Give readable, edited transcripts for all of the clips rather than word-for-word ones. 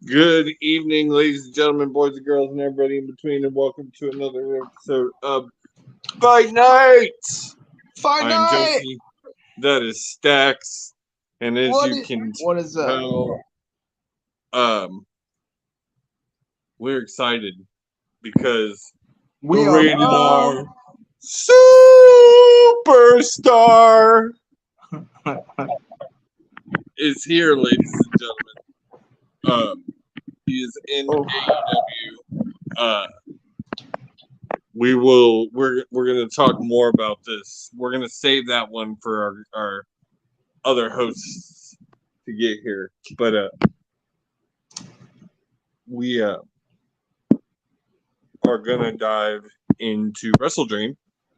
Good evening, ladies and gentlemen, boys and girls, and everybody in between, and welcome to another episode of Fight Night. Fight I am Night. Josie. That is Stacks, and as you can What is that? tell, we're excited because We the are Rated R Superstar is here, ladies and gentlemen. He is in AEW. We're gonna talk more about this. We're gonna save that one for our other hosts to get here. But we are gonna dive into WrestleDream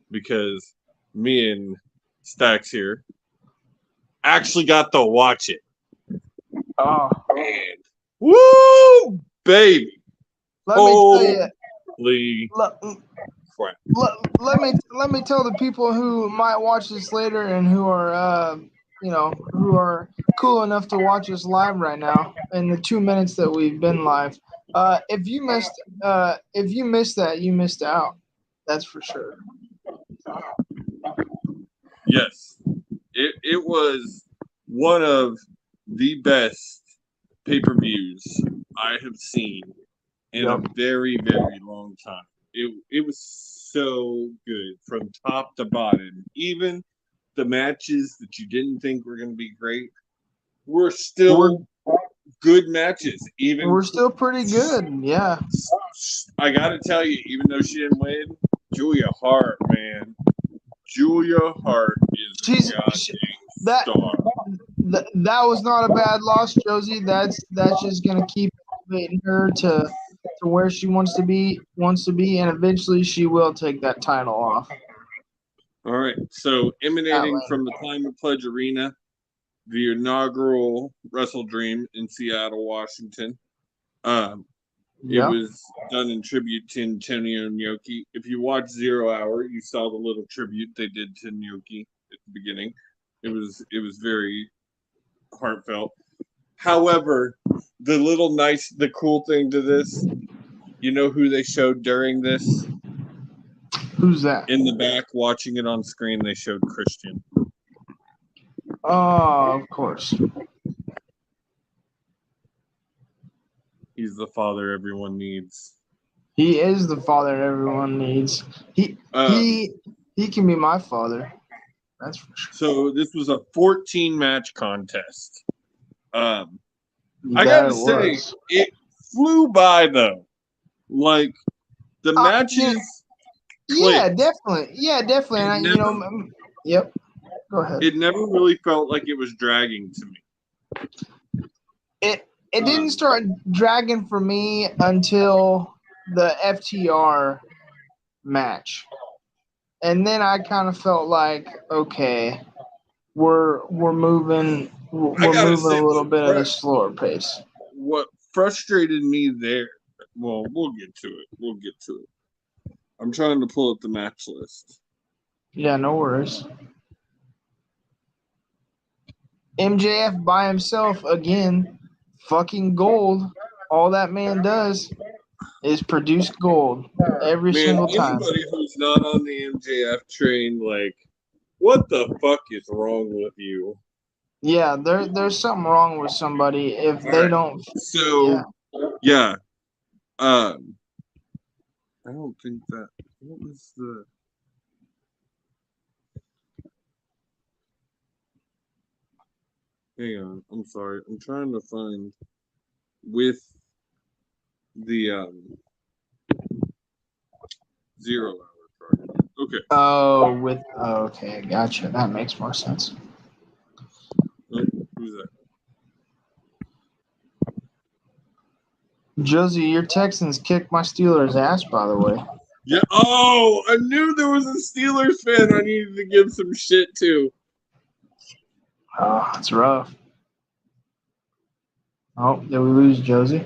because me and Stacks here actually got to watch it. Oh, And woo, baby! let me tell you. Crap. Let me tell the people who might watch this later and who are who are cool enough to watch us live right now in the 2 minutes that we've been live. If you missed that, you missed out. That's for sure. Yes, it was one of the best pay-per-views I have seen in a very, very long time. It was so good from top to bottom. Even the matches that you didn't think were going to be great were still good matches. We're still pretty good. Yeah. I got to tell you, even though she didn't win, Julia Hart, man. Julia Hart is a goddamn star. That was not a bad loss, Josie. That's just gonna keep elevating her to where she wants to be, and eventually she will take that title off. All right. So emanating from the Climate Pledge Arena, the inaugural WrestleDream in Seattle, Washington. It was done in tribute to Antonio Inoki. If you watched 0 Hour, you saw the little tribute they did to Inoki at the beginning. It was very heartfelt. However, the cool thing to this, you know who they showed during this? Who's that? In the back, watching it on screen, they showed Christian. Oh, of course. He's the father everyone needs. He is the father everyone needs. He can be my father. That's for sure. So this was a 14-match contest. I gotta say, it flew by though. Like the matches. Yeah, definitely. And yep. Go ahead. It never really felt like it was dragging to me. It didn't start dragging for me until the FTR match, and then I kind of felt like, okay, we're moving a little bit at a slower pace. What frustrated me there? Well, we'll get to it. I'm trying to pull up the match list. Yeah, no worries. MJF by himself again. Fucking gold. All that man does is produce gold every single time. Anybody who's not on the MJF train, like, what the fuck is wrong with you? Yeah, there's something wrong with somebody if they don't. So, yeah. I don't think that. What was the? Hang on, I'm sorry. I'm trying to find with the 0 Hour card. Okay. Okay, gotcha. That makes more sense. Who's that? Josie, your Texans kicked my Steelers' ass, by the way. Yeah. Oh, I knew there was a Steelers fan I needed to give some shit to. Oh, it's rough. Oh, did we lose Josie?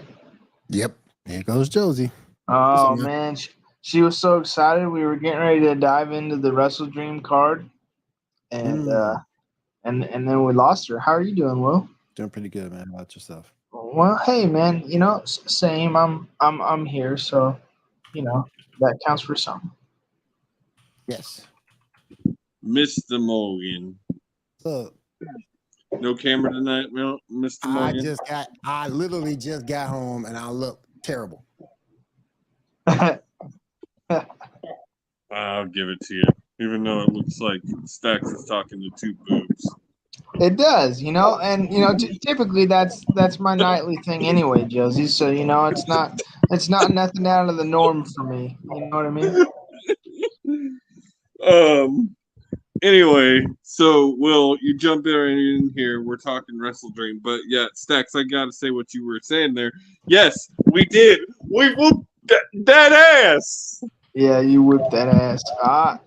Yep. Here goes Josie. Oh, man. She was so excited. We were getting ready to dive into the WrestleDream card. And then we lost her. How are you doing, Will? Doing pretty good, man. How about yourself? Oh, Well, hey, man. Same. I'm here, so that counts for something. Yes. Mr. Morgan. Look, no camera tonight, Mr. Morgan? I literally just got home and I look terrible. I'll give it to you. Even though it looks like Stacks is talking to two boobs. It does, and typically that's my nightly thing anyway, Josie. So it's not nothing out of the norm for me. You know what I mean? Anyway, so Will, you jump in here. We're talking WrestleDream, but yeah, Stacks, I gotta say what you were saying there. Yes, we did. We whooped that ass. Yeah, you whipped that ass. I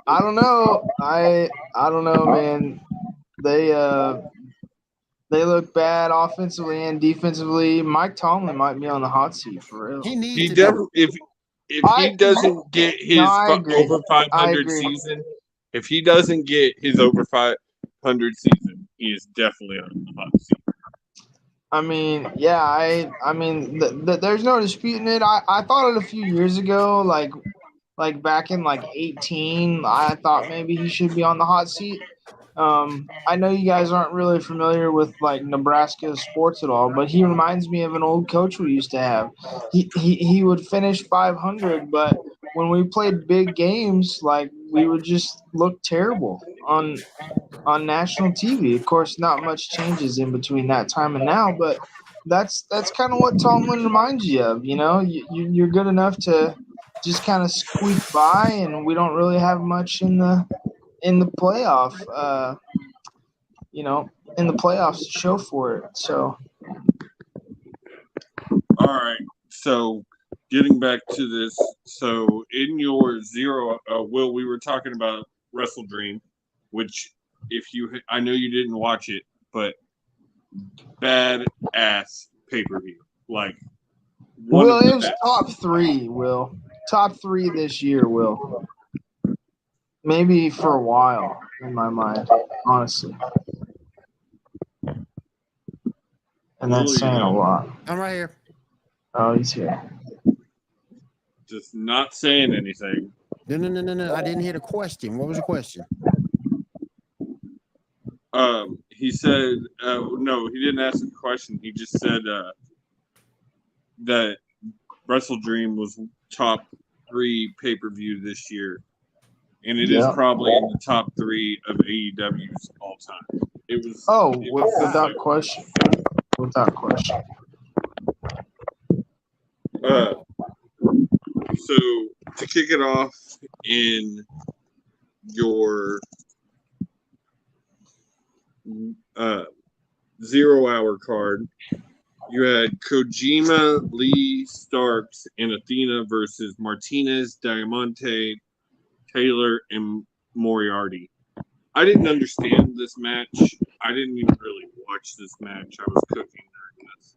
don't know. I don't know, man. They look bad offensively and defensively. Mike Tomlin might be on the hot seat for real. He definitely if he doesn't get his over 500 season, if he doesn't get his over 500 season, he is definitely on the hot seat. I mean, yeah, I mean, there's no disputing it. I thought it a few years ago, like back in like 18. I thought maybe he should be on the hot seat. I know you guys aren't really familiar with like Nebraska sports at all, but he reminds me of an old coach we used to have. He would finish 500, but when we played big games, like we would just look terrible on national TV. Of course, not much changes in between that time and now, but that's kind of what Tomlin reminds you of. You're good enough to just kind of squeak by, and we don't really have much in the playoff, in the playoffs to show for it. So, all right. So, getting back to this, so in your zero, Will, we were talking about WrestleDream, which I know you didn't watch it, but badass pay-per-view. Like, Will, it was top 3, Will. Top 3 this year, Will. Maybe for a while, in my mind, honestly. And that's saying a lot. I'm right here. Oh, he's here. Just not saying anything. No. I didn't hear the question. What was the question? He said, no, he didn't ask a question. He just said that WrestleDream was top 3 pay-per-view this year. And it is probably in the top 3 of AEW's all time. It was. Without question. Without question. So to kick it off in your 0 hour card, you had Kojima, Lee Starks, and Athena versus Martinez, Diamante, Taylor, and Moriarty. I didn't understand this match. I didn't even really watch this match. I was cooking during this.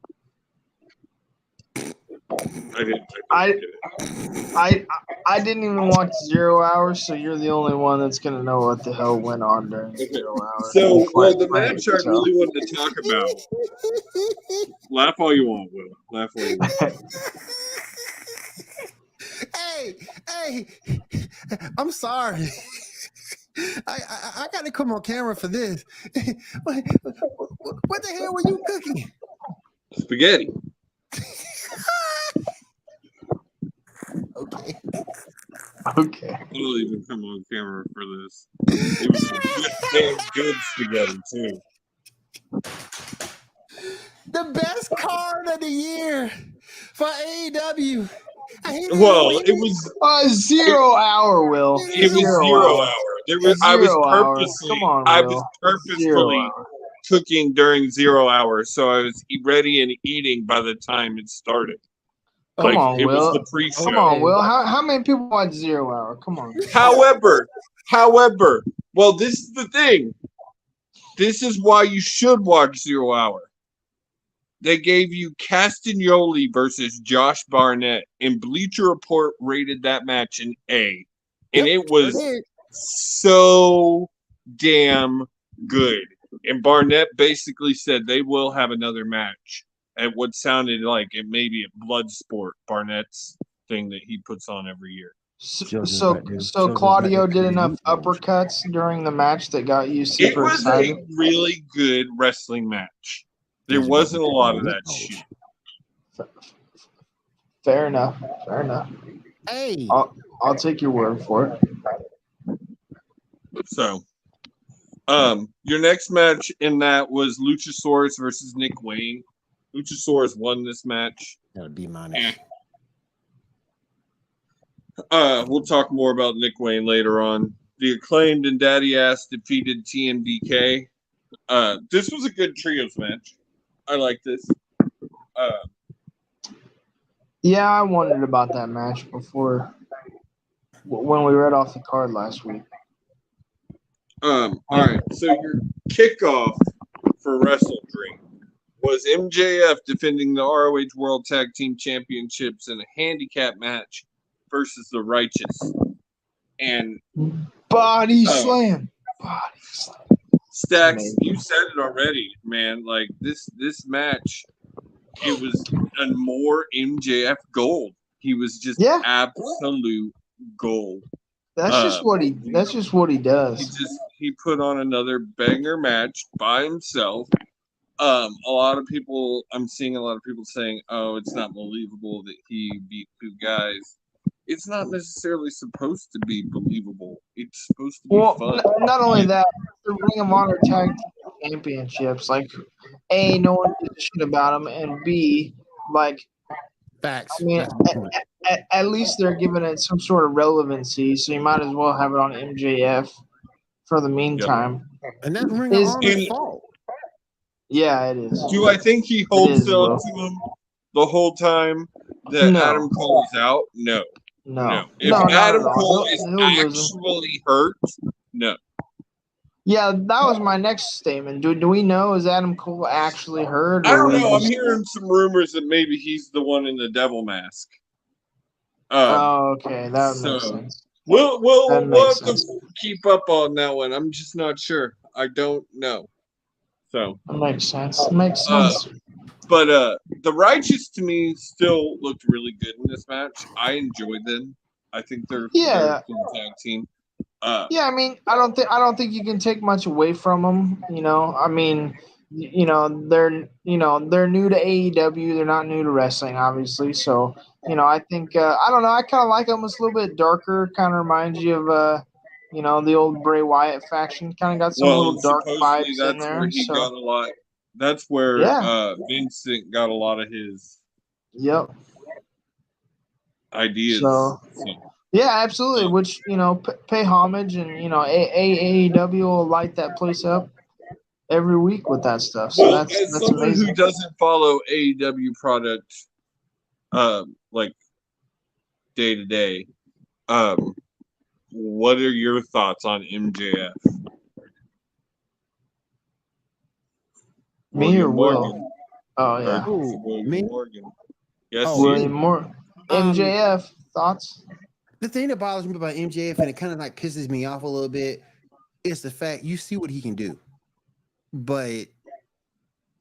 I didn't even watch 0 hours, so you're the only one that's gonna know what the hell went on during 0 hours. So, the match I really wanted to talk about. Laugh all you want, Will. Laugh all you want. Hey, I'm sorry. I got to come on camera for this. What the hell were you cooking? Spaghetti. Okay. I'll even come on camera for this. It was some good spaghetti too. The best card of the year for AEW. It was 0 hour, Will. It was 0 hour. I was purposefully cooking during 0 hour, so I was ready and eating by the time it started. Come on, it Will. Was the pre-show. Come on, Will. How many people watch 0 hour? Come on. However, well, this is the thing. This is why you should watch 0 hour. They gave you Castagnoli versus Josh Barnett, and Bleacher Report rated that match an A. And it was so damn good. And Barnett basically said they will have another match at what sounded like it may be a Bloodsport, Barnett's thing that he puts on every year. So Claudio did enough uppercuts during the match that got you super excited? It was a really good wrestling match. There wasn't a lot of that shit. Fair enough. Hey, I'll take your word for it. So, your next match in that was Luchasaurus versus Nick Wayne. Luchasaurus won this match. That'll be minus. We'll talk more about Nick Wayne later on. The Acclaimed and Daddy Ass defeated TMDK. This was a good trios match. I like this. Yeah, I wondered about that match before when we read off the card last week. All right. So your kickoff for WrestleDream was MJF defending the ROH World Tag Team Championships in a handicap match versus the Righteous. And body slam. Stacks, you said it already, man. Like this match, it was a more MJF gold. He was just absolute gold. That's just what he does. He put on another banger match by himself. I'm seeing a lot of people saying, "Oh, it's not believable that he beat two guys." It's not necessarily supposed to be believable. It's supposed to be fun. Not only that, the Ring of Honor Tag Team Championships, like A, no one gives a shit about them, and B, like facts. I mean, at least they're giving it some sort of relevancy, so you might as well have it on MJF for the meantime. Yep. And that's Ring of Honor's fault. Yeah, it is. Do I think he holds it up to him the whole time that Adam Cole is out? No. If Adam Cole is actually hurt, no. Yeah, that was my next statement. Do we know, is Adam Cole actually hurt? I don't know. I'm hearing some rumors that maybe he's the one in the devil mask. Okay. That makes sense. We'll have to keep up on that one. I'm just not sure. I don't know. So that makes sense. But the Righteous to me still looked really good in this match. I enjoyed them. I think they're a good tag team. I mean, I don't think you can take much away from them. You know, I mean, they're new to AEW. They're not new to wrestling, obviously. So, I think I don't know. I kind of like them. It's a little bit darker. Kind of reminds you of the old Bray Wyatt faction. Kind of got some little dark vibes in there. Where he got a lot. That's where Vincent got a lot of his ideas. So. Yeah, absolutely. Which pay homage, and AEW will light that place up every week with that stuff. So that's someone amazing. Who doesn't follow AEW product, like day to day, what are your thoughts on MJF? Me or Will? Oh yeah, me. Morgan. Yes, William Morgan. MJF thoughts. The thing that bothers me about MJF, and it kind of like pisses me off a little bit, is the fact you see what he can do, but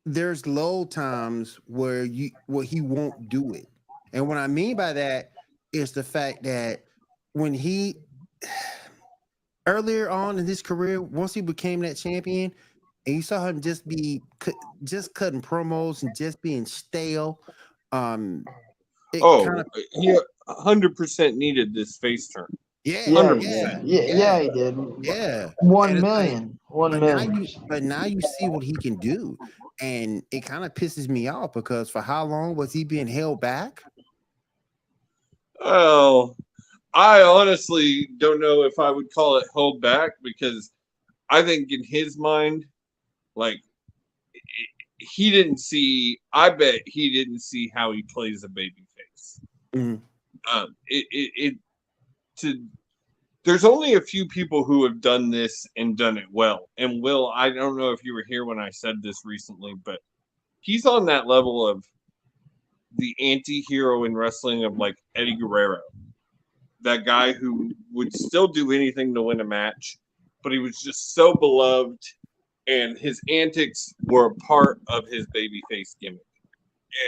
there's low times where he won't do it. And what I mean by that is the fact that when he earlier on in his career, once he became that champion, and you saw him just cutting promos and just being stale. He 100% needed this face turn. Yeah, 100%. Yeah, he did. Yeah, 1 million. 1 million. But now you see what he can do, and it kind of pisses me off because for how long was he being held back? Well, I honestly don't know if I would call it held back, because I think in his mind, like, he didn't see. I bet he didn't see how he plays a baby face. Mm-hmm. There's only a few people who have done this and done it well. And Will, I don't know if you were here when I said this recently, but he's on that level of the anti-hero in wrestling of like Eddie Guerrero. That guy who would still do anything to win a match, but he was just so beloved, and his antics were a part of his babyface gimmick.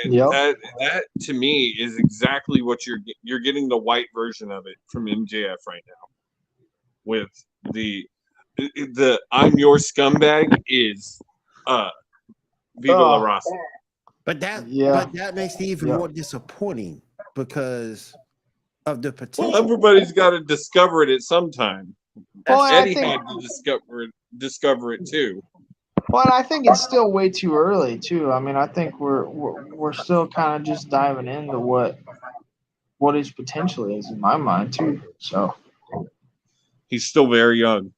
And that to me is exactly what you're getting, the white version of it from MJF right now. With the I'm your scumbag is Viva La Raza. But that makes it even more disappointing because of the potential. Well, everybody's got to discover it at some time. Well, Eddie had to discover it too. Well, and I think it's still way too early too. I mean, I think we're still kind of just diving into what his potential is in my mind too. So he's still very young.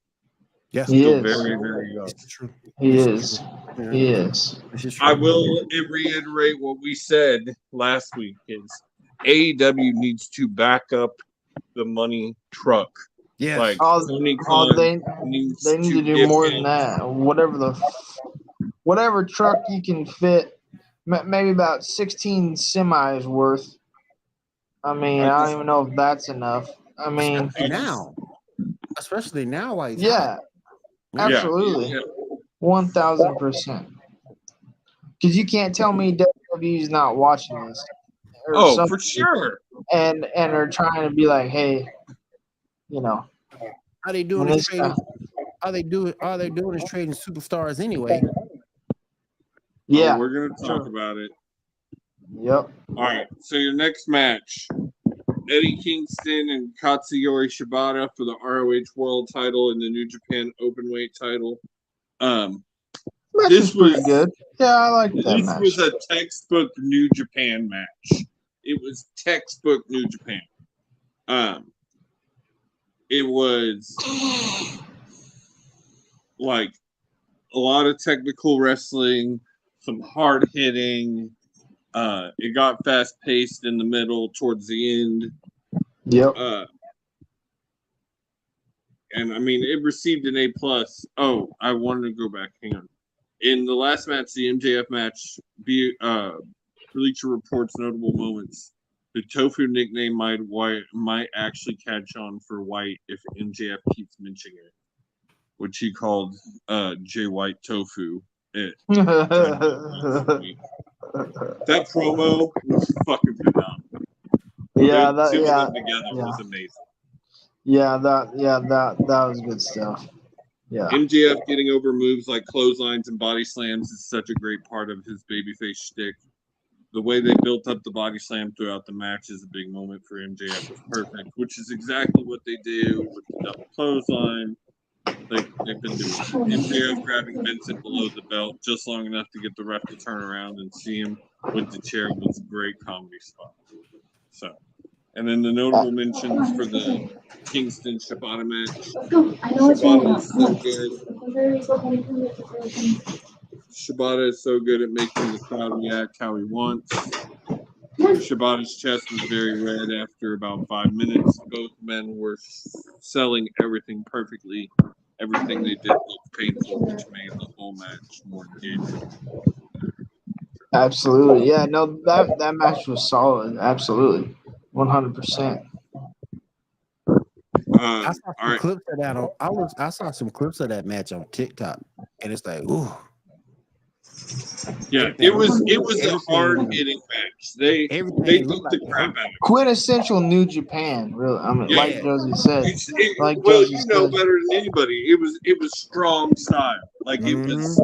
Yes, he still is very, very young. It's true. He is. Yeah. He is. I will reiterate what we said last week: is AEW needs to back up the money truck. Yeah, like they need to do more than that. Whatever truck you can fit, maybe about 16 semis worth. I mean, I don't even know if that's enough. I mean, especially now, like absolutely, 1,000%. Because you can't tell me WWE is not watching this. For sure. And are trying to be like, hey, you know, how they doing this trading? All they doing is trading superstars anyway. Yeah, we're gonna talk about it. Yep. All right. So your next match, Eddie Kingston and Katsuyori Shibata for the ROH World Title and the New Japan Openweight Title. This was good. Yeah, I like that match. This was a textbook New Japan match. It was textbook New Japan. It was like a lot of technical wrestling, some hard hitting. It got fast paced in the middle towards the end. Yep. And I mean, it received an A+. Oh, I wanted to go back. Hang on. In the last match, the MJF match, Bleacher Report's notable moments. The Tofu nickname might actually catch on for White if MJF keeps mentioning it, which he called Jay White Tofu. That promo was fucking phenomenal. Yeah, the two of them together was amazing. That was good stuff. Yeah. MJF getting over moves like clotheslines and body slams is such a great part of his babyface shtick. The way they built up the body slam throughout the match is a big moment for MJF. Was perfect, which is exactly what they do with the double clothesline. They've been doing MJF grabbing Vincent below the belt just long enough to get the ref to turn around and see him with the chair was a great comedy spot. So, and then the notable mentions for the Kingston Shibata match. Shibata is so good. Shibata is so good at making the crowd react how he wants. Shibata's chest was very red after about 5 minutes. Both men were selling everything perfectly. Everything they did looked painful, which made the whole match more engaging. Absolutely. Yeah, no, that match was solid. Absolutely. 100%. I saw some clips of that I saw some clips of that match on TikTok, and it's like, ooh. Yeah, it was a hard hitting match. They beat the crap out of it. Quintessential New Japan, really. I mean, like Josie said. You know better than anybody. It was strong style. Like it was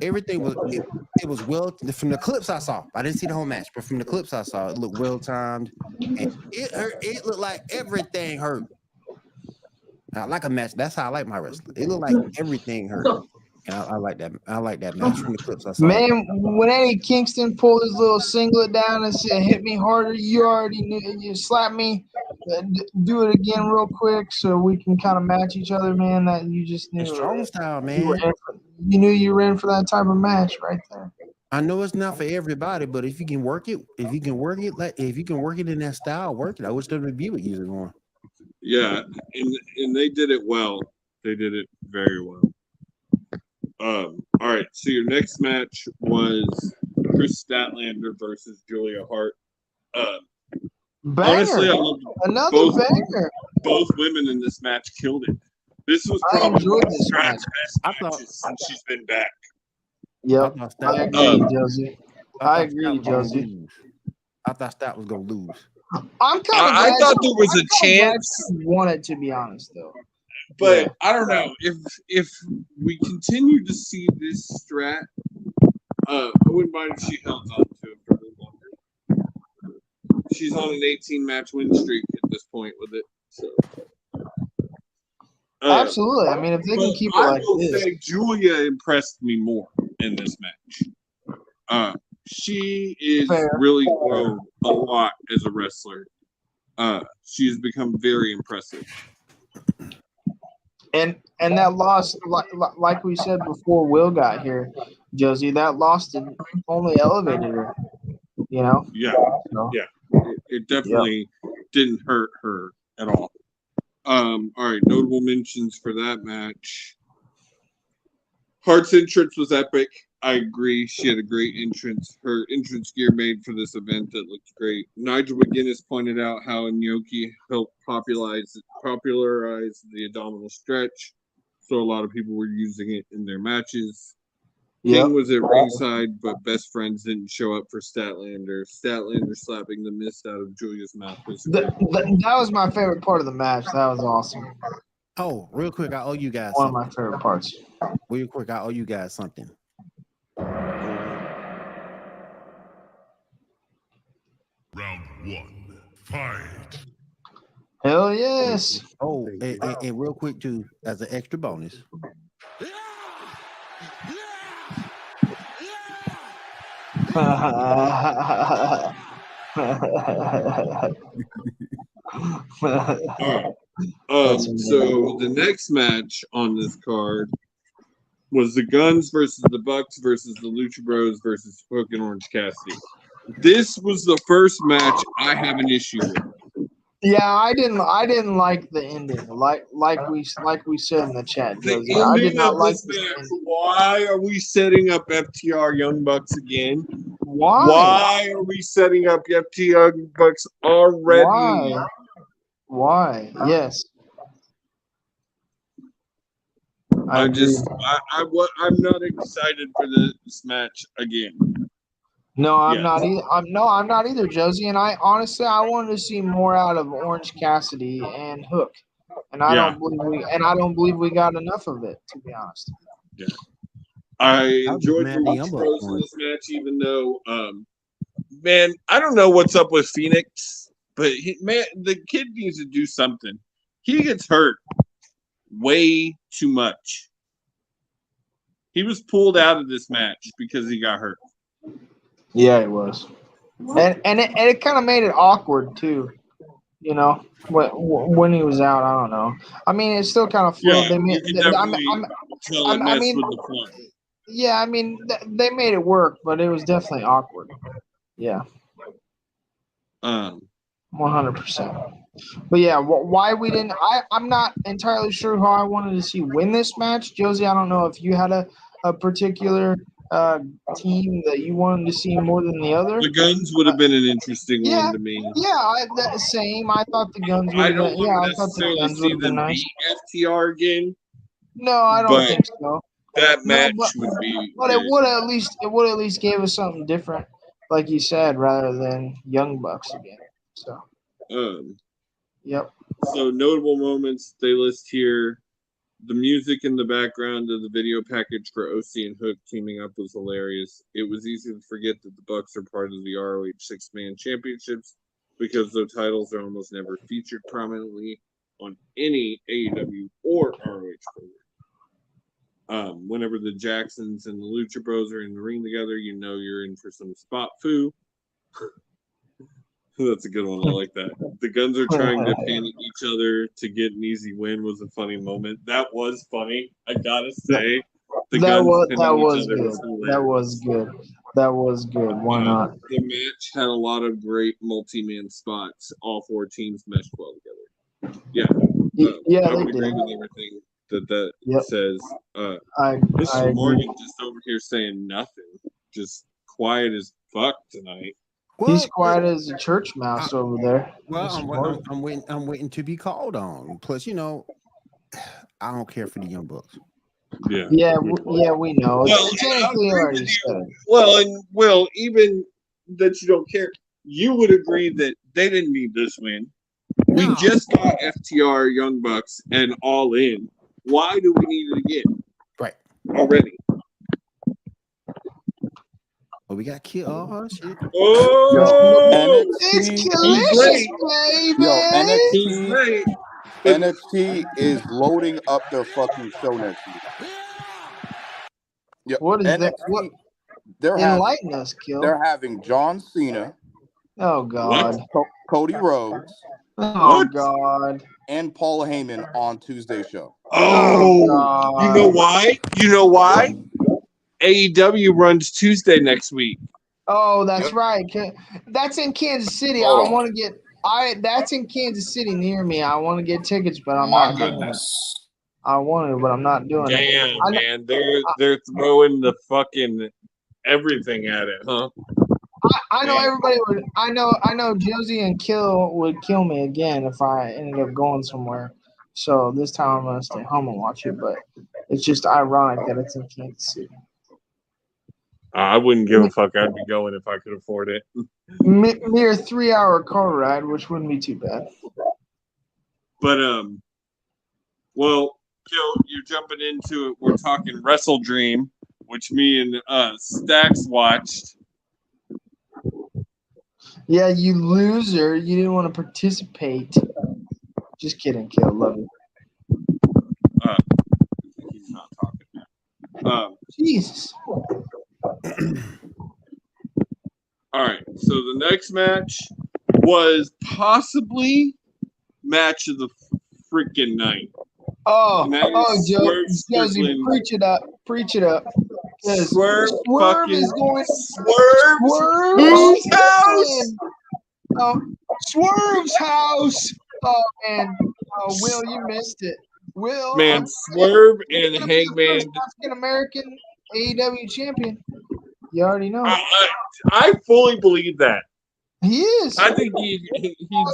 everything was well from the clips I saw. I didn't see the whole match, but from the clips I saw, it looked well timed. And it looked like everything hurt. I like a match. That's how I like my wrestling. It looked like everything hurt. And I like that. I like that match from the clips I saw. Man, when Eddie Kingston pulled his little singlet down and said, "Hit me harder," you already knew. You slapped me. Do it again real quick so we can kind of match each other, man. That you just knew. Strong style, man. You knew you were in for that type of match right there. I know it's not for everybody, but if you can work it, if you can work it in that style, work it. I wish WWE would use it more. Yeah, and they did it well. They did it very well. All right, so your next match was Chris Statlander versus Julia Hart. Honestly, I loved banger. Both women in this match killed it. This was probably one of Strat's best matches since she's been back. Yep, I agree, Josie. I agree, Josie. I thought Stout was gonna lose. I'm kind of. I thought there was a chance. Won it, to be honest, though. But I don't know if we continue to see this strat. I wouldn't mind if she held on to it for a little longer. She's on an 18-match win streak at this point with it. So. Absolutely. I mean, if they can keep it like this. I will say Julia impressed me more in this match. She is really grown a lot as a wrestler. She has become very impressive. And that loss, like we said before Will got here, Josie, that loss only elevated her, you know? Yeah. It definitely didn't hurt her at all. All right, notable mentions for that match. Hart's entrance was epic. I agree. She had a great entrance. Her entrance gear made for this event that looked great. Nigel McGuinness pointed out how Inoki helped popularize the abdominal stretch, so a lot of people were using it in their matches. King was at ringside, but best friends didn't show up for Statlander. Statlander slapping the mist out of Julia's mouth. That was my favorite part of the match. That was awesome. Oh, real quick, I owe you guys one of my favorite parts. Real quick, I owe you guys something. Round 1, fight. Hell yes. Oh, and real quick too, as an extra bonus. So the next match on this card was the Guns versus the Bucks versus the Lucha Bros versus Hook and Orange Cassidy. This was the first match I have an issue with. Yeah, I didn't like the ending. Like we said in the chat. The ending I did not of like this match. Why are we setting up FTR Young Bucks again? Why? Why are we setting up FTR Young Bucks already? Why? Yes. I'm not excited for this match again. No, I'm not either. I'm not either, Josie. And I honestly, I wanted to see more out of Orange Cassidy and Hook, and I don't believe we got enough of it, to be honest. Yeah, I enjoyed the Lucha Bros in this match, even though, man, I don't know what's up with Phoenix, but the kid needs to do something. He gets hurt way too much. He was pulled out of this match because he got hurt. Yeah, it was, and it kind of made it awkward too, you know, when he was out. I don't know. I mean, it's still kind of fluid. Yeah, I mean, they made it work, but it was definitely awkward. Yeah. 100%. But yeah, why we didn't? I'm not entirely sure who I wanted to see win this match, Josie. I don't know if you had a particular team that you wanted to see more than the other. The Guns would have been an interesting one to me. Yeah, same. I thought the Guns would have been. Yeah, I thought the Guns would have been nice. FTR again? No, I don't think so. That match would be. But it would at least gave us something different, like you said, rather than Young Bucks again. So. Yep. So notable moments they list here. The music in the background of the video package for OC and Hook teaming up was hilarious. It was easy to forget that the Bucks are part of the ROH Six-Man Championships because those titles are almost never featured prominently on any AEW or ROH program. Whenever the Jacksons and the Lucha Bros are in the ring together, you know you're in for some spot foo. That's a good one. I like that. The Guns are trying to panic each other to get an easy win was a funny moment. That was funny. I gotta say, that was good. Why not? The match had a lot of great multi-man spots. All four teams meshed well together. Yeah, I would agree with everything that says. Mr. Morgan just over here saying nothing, just quiet as fuck tonight. Well, he's quiet as a church mouse over there. Well, I'm waiting to be called on. Plus, you know, I don't care for the Young Bucks. Yeah, we know. Well, Technically, already said. Well, and Will, even that you don't care, you would agree that they didn't need this win. We just got FTR, Young Bucks, and All In. Why do we need it again? Right. Already. Well, we got killed. Oh, shit. Oh! It's He's delicious, great. baby. Yo, He's great. NXT is loading up their fucking show next week. Yo, What is NXT, that? What? They're Enlighten us, Kill. They're having John Cena. Oh God. Cody Rhodes. Oh God. And Paul Heyman on Tuesday's show. Oh, God. You know why? You know why? AEW runs Tuesday next week. Oh, that's right. That's in Kansas City. Hold I on. want to get. That's in Kansas City near me. I want to get tickets, but I'm My not doing it. goodness. I want to, but I'm not doing it. Damn, man, they're throwing the fucking everything at it, huh? I know everybody would. I know Josie and Kill would kill me again if I ended up going somewhere. So this time I'm gonna stay home and watch it. But it's just ironic that it's in Kansas City. I wouldn't give a fuck. I'd be going if I could afford it. Mere 3-hour car ride, which wouldn't be too bad. But well, Kill, you're jumping into it. We're talking WrestleDream, which me and Stacks watched. Yeah, you loser. You didn't want to participate. Just kidding, Kill. Love you. He's not talking. Jesus. All right. So the next match was possibly match of the freaking night. Oh, Swerve Josie, preach it up. Preach it up. Swerve is going. Swerve. Whose house? Swerve's house. Oh man. Oh, Will, you missed it. Will. Man, Swerve and Hangman. African American AEW champion. You already know. I fully believe that. He is. I think he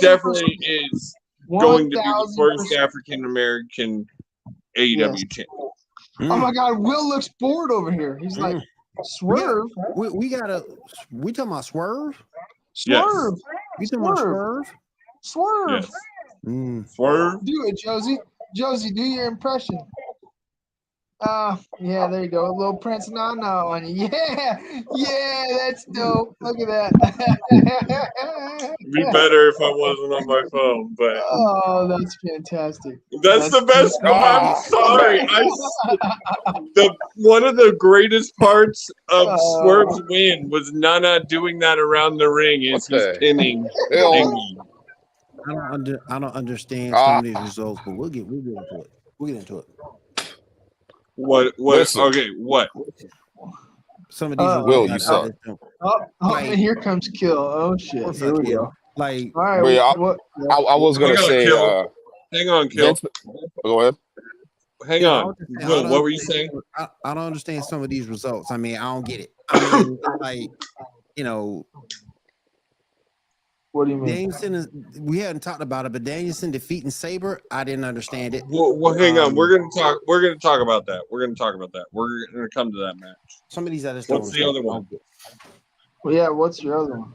definitely is going to be the first African American AEW champion. Oh my God, Will looks bored over here. He's like, Swerve. We talking about Swerve? Swerve. Yes. You talking about Swerve? Swerve. Yes. Swerve. Do it, Josie. Josie, do your impression. Yeah, there you go. A little Prince Nana on you. Yeah, that's dope. Look at that. It'd be better if I wasn't on my phone, but that's fantastic. That's the best part. I'm sorry. One of the greatest parts of Swerve's win was Nana doing that around the ring is he's pinning. I don't understand some of these results, but we'll get into it. We'll get into it. What? Listen. Okay, what? Some of these Will, you suck. And here comes Kill. Oh shit. Here we go. Like, all right. I was gonna say. Hang on, Kill. Go ahead. Hang on. Will, what were you saying? I don't understand some of these results. I mean, I don't get it. I mean, like, you know. What do you mean? Danielson we hadn't talked about it, but Danielson defeating Sabre, I didn't understand it. Well, hang on. We're gonna talk about that. We're gonna come to that match. Some of these I just What's the other one? Well, yeah, what's your other one?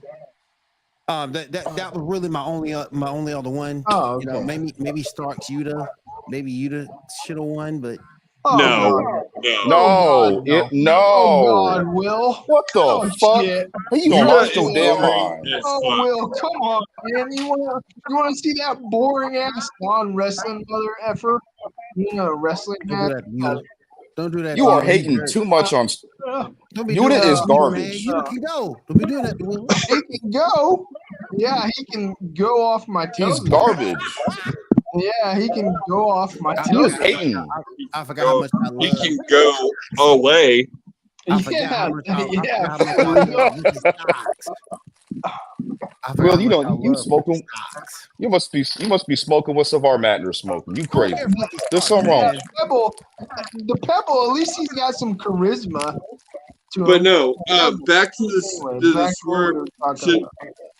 That was really my only other one. Oh, okay. You know, maybe Starks Yuta. Maybe Yuta should have won, but no. Oh, God, Will. What the fuck? Shit. You gonna lost your damn mind. Oh, Will, come on, man. You wanna see that boring ass non-wrestling mother effer? You know, wrestling match. Don't do that. You are hating too much on. Yuta is garbage. Yuta can go. Don't be doing that. He can go. Yeah, he can go off my toes. He's garbage. Yeah, he can go off my toes. He was hating. I forgot how much I love. He can go away. Well, you know, you smoking. You must be smoking what Savar Matner's smoking. You crazy? There's something wrong. The Pebble, at least he's got some charisma. But no, back to the Swerve.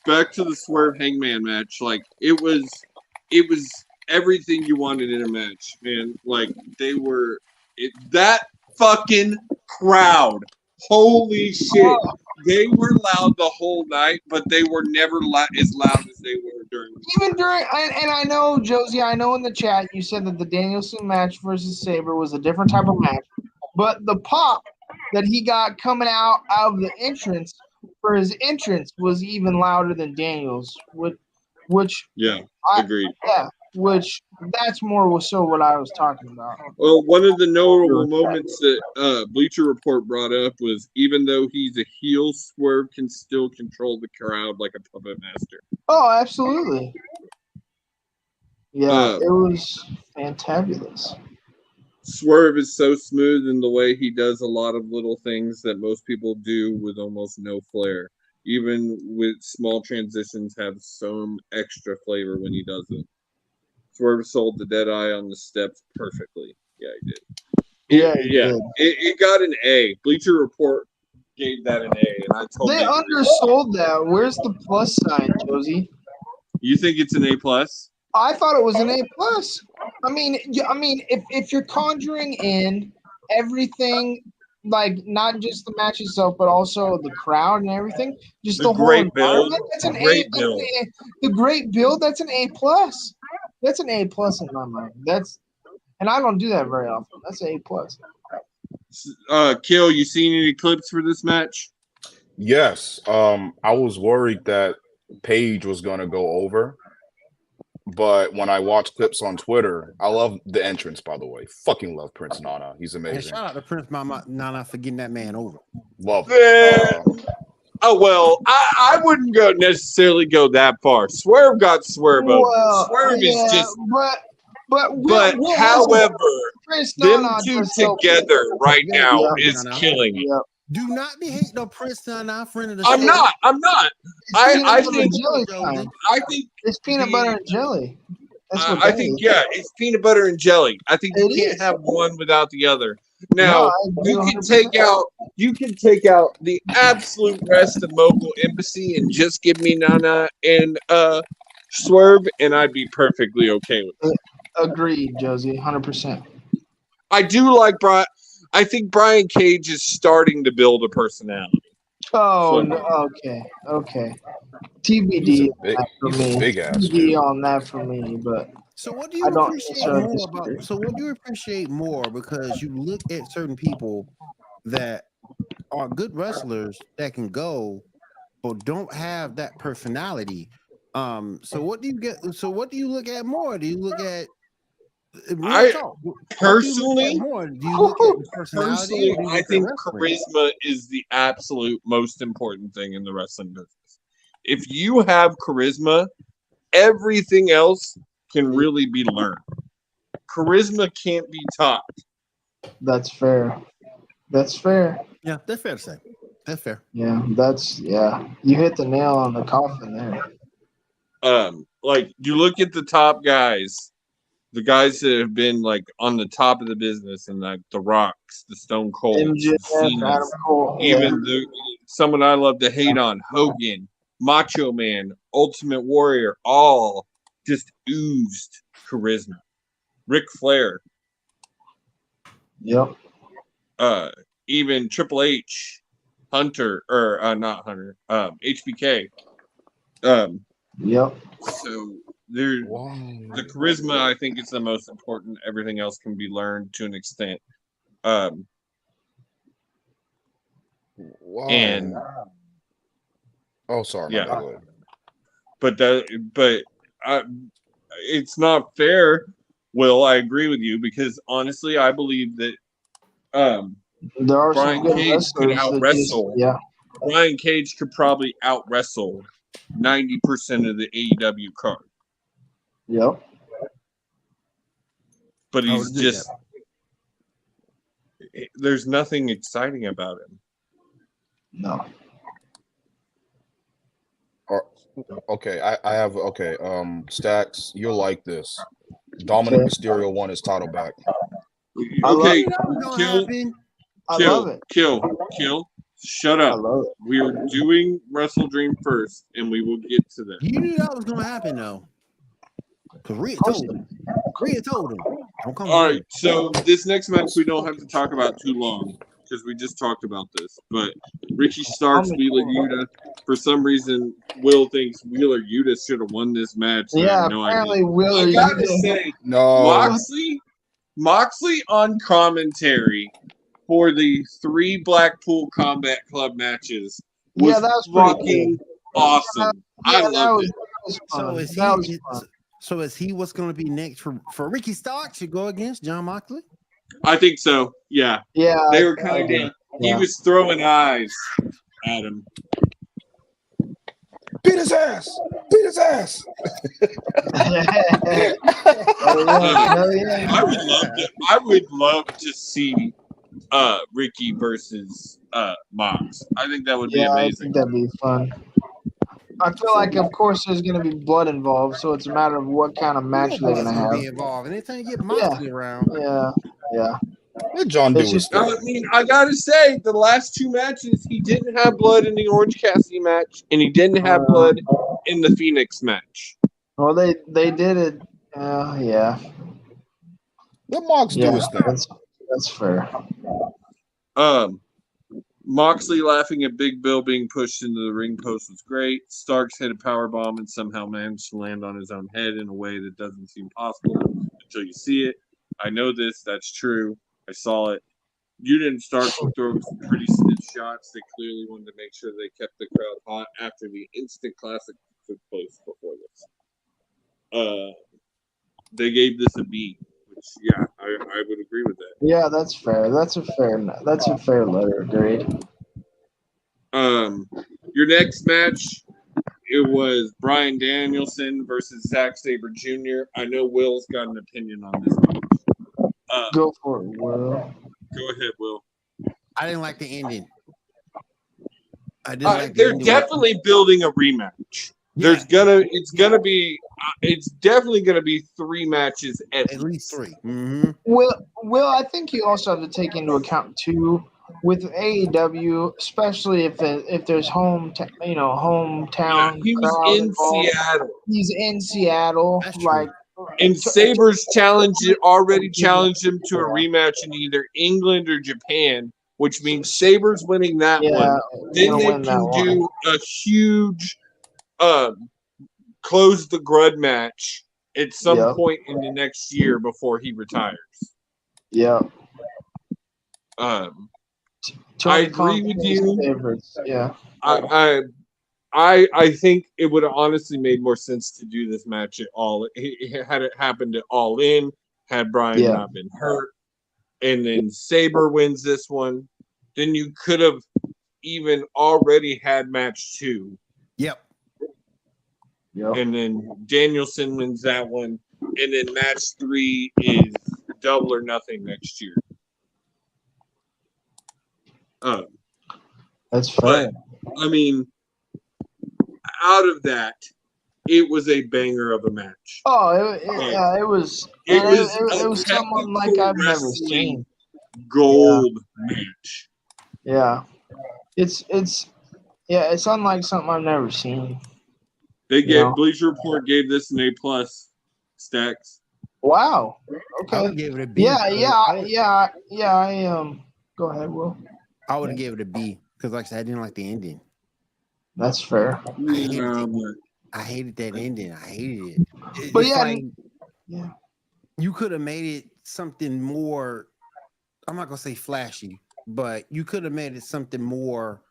Back to the Swerve Hangman match. Like it was everything you wanted in a match, man. Like they were That fucking crowd. Holy shit. They were loud the whole night, but they were never as loud as they were during. Even during, and I know, Josie, I know in the chat you said that the Danielson match versus Sabre was a different type of match, but the pop that he got coming out of the entrance for his entrance was even louder than Daniel's, which agreed. Yeah, which that's more so what I was talking about. Well, one of the notable moments that Bleacher Report brought up was even though he's a heel, Swerve can still control the crowd like a puppet master. Oh, absolutely. Yeah, it was fantabulous. Swerve is so smooth in the way he does a lot of little things that most people do with almost no flair. Even with small transitions, have some extra flavor when he does it. Swerve sold the Deadeye on the steps perfectly. Yeah, he did. It got an A. Bleacher Report gave that an A, and I told they undersold that. Where's the plus sign, Josie? You think it's an A plus? I thought it was an A plus. I mean, if you're conjuring in everything, like not just the match itself, but also the crowd and everything, just the whole environment. That's an A. The great build. That's an A plus. That's an A plus in my mind. And I don't do that very often. That's an A plus. Kill, you seen any clips for this match? Yes. I was worried that Paige was gonna go over, but when I watch clips on Twitter, I love the entrance. By the way, fucking love Prince Nana. He's amazing. Hey, shout out to Prince Nana for getting that man over. Love. Oh well, I wouldn't necessarily go that far. Swerve got Swerve over. Swerve is just. But however, them two together right now is killing it. Do not be hating on Prince Nana, friend of the show. I'm not. I think it's peanut butter and jelly. I think it's peanut butter and jelly. I think you can't have one without the other. Now you can take out the absolute rest of Mogul Embassy and just give me Nana and Swerve, and I'd be perfectly okay with it. Agreed, Josie, 100%. I do like Brian. I think Brian Cage is starting to build a personality. Oh, no, okay. TBD big ass TBD on that for me, but so what do you appreciate more about? So what do you appreciate more? Because you look at certain people that are good wrestlers that can go, but don't have that personality. So what do you get? So what do you look at more? Do you look at I think charisma is the absolute most important thing in the wrestling business. If you have charisma, everything else can really be learned. Charisma can't be taught. That's fair. Yeah, that's fair to say. That's fair. Yeah, you hit the nail on the coffin there. Like you look at the top guys. The guys that have been like on the top of the business, and like the Rocks, the Stone Cold, even someone I love to hate on, Hogan, Macho Man, Ultimate Warrior, all just oozed charisma. Ric Flair. Yep. Even Triple H, Hunter, or not Hunter, HBK. Yep. So the charisma, I think, is the most important. Everything else can be learned to an extent. And sorry. Yeah. But it's not fair. Will, I agree with you because honestly, I believe that there are Brian Cage could out wrestle. Brian Cage could probably out wrestle 90% of the AEW card. Yep. But he's just there's nothing exciting about him. No. Okay, I have Stacks, you'll like this. Dominic Mysterio won his title back. Okay, kill. Shut up. We are doing WrestleDream first, and we will get to that. You knew that was gonna happen though. Cause Rhea told him. Rhea told him, "Don't come." All right, so this next match we don't have to talk about too long because we just talked about this. But Ricky Starks, Wheeler Yuta. For some reason, Will thinks Wheeler Yuta should have won this match. Yeah, no apparently idea. Wheeler I gotta Yuta. say, No. Moxley on commentary for the 3 Blackpool Combat Club matches was, that was fucking awesome. I loved it. So is he what's going to be next for Ricky Starks to go against John Moxley? I think so. Yeah. Yeah. They were kind of. He was throwing eyes at him. Beat his ass! Beat his ass! I would love to see Ricky versus Mox. I think that would be amazing. I think that'd be fun. I feel like, of course, there's going to be blood involved, so it's a matter of what kind of match they're going to have. Be involved. Anytime you get Moxley around. Yeah. Let John do his thing. I mean, I gotta say, the last 2 matches, he didn't have blood in the Orange Cassidy match, and he didn't have blood in the Phoenix match. Well, they did it. Yeah. Let Mox do his thing. That's fair. Moxley laughing at Big Bill being pushed into the ring post was great. Starks hit a powerbomb and somehow managed to land on his own head in a way that doesn't seem possible until you see it. I know this. That's true. I saw it. Yuta and Starks were throwing some pretty stiff shots. They clearly wanted to make sure they kept the crowd hot after the instant classic took place before this. They gave this a B, which I would agree with that. Yeah, that's fair. That's a fair letter grade. Your next match, it was Bryan Danielson versus Zack Sabre Jr. I know Will's got an opinion on this match. Go for it, Will. Go ahead, Will. I didn't like the ending. They're definitely building a rematch. Yeah. It's definitely gonna be 3 matches at least 3. Mm-hmm. Well, I think you also have to take into account too with AEW, especially if there's hometown. Yeah, he was in involved. Seattle. He's in Seattle, and Sabre's already challenged him to a rematch in either England or Japan, which means Sabre's winning that one. Then they can do a huge close the grud match at some point in the next year before he retires. Yeah. I agree with you. Favorites. Yeah. I think it would have honestly made more sense to do this match at all. Had it happened at All In, had Bryan not been hurt, and then Sabre wins this one, then you could have even already had match 2. Yep. And then Danielson wins that one, and then match 3 is Double or Nothing next year. That's fine. I mean, out of that, it was a banger of a match. Oh, it was. It was someone like I've never seen. Gold match. Yeah, it's unlike something I've never seen. Bleacher Report gave this an A+. Stacks. Wow. Okay. I would give it a B. Yeah. Go ahead, Will. I would have gave it a B because, like I said, I didn't like the ending. That's fair. I hated that ending. I hated it. But you could have made it something more. I'm not gonna say flashy, but you could have made it something more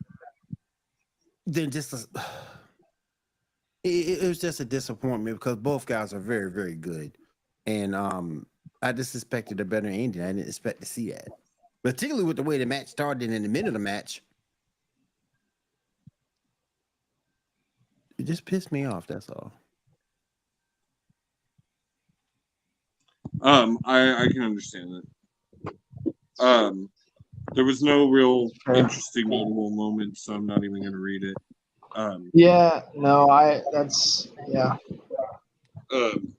than just a. It was just a disappointment because both guys are very, very good, and I just expected a better ending. I didn't expect to see that, particularly with the way the match started in the middle of the match. It just pissed me off. That's all. I can understand that. There was no real interesting notable moments, so I'm not even going to read it.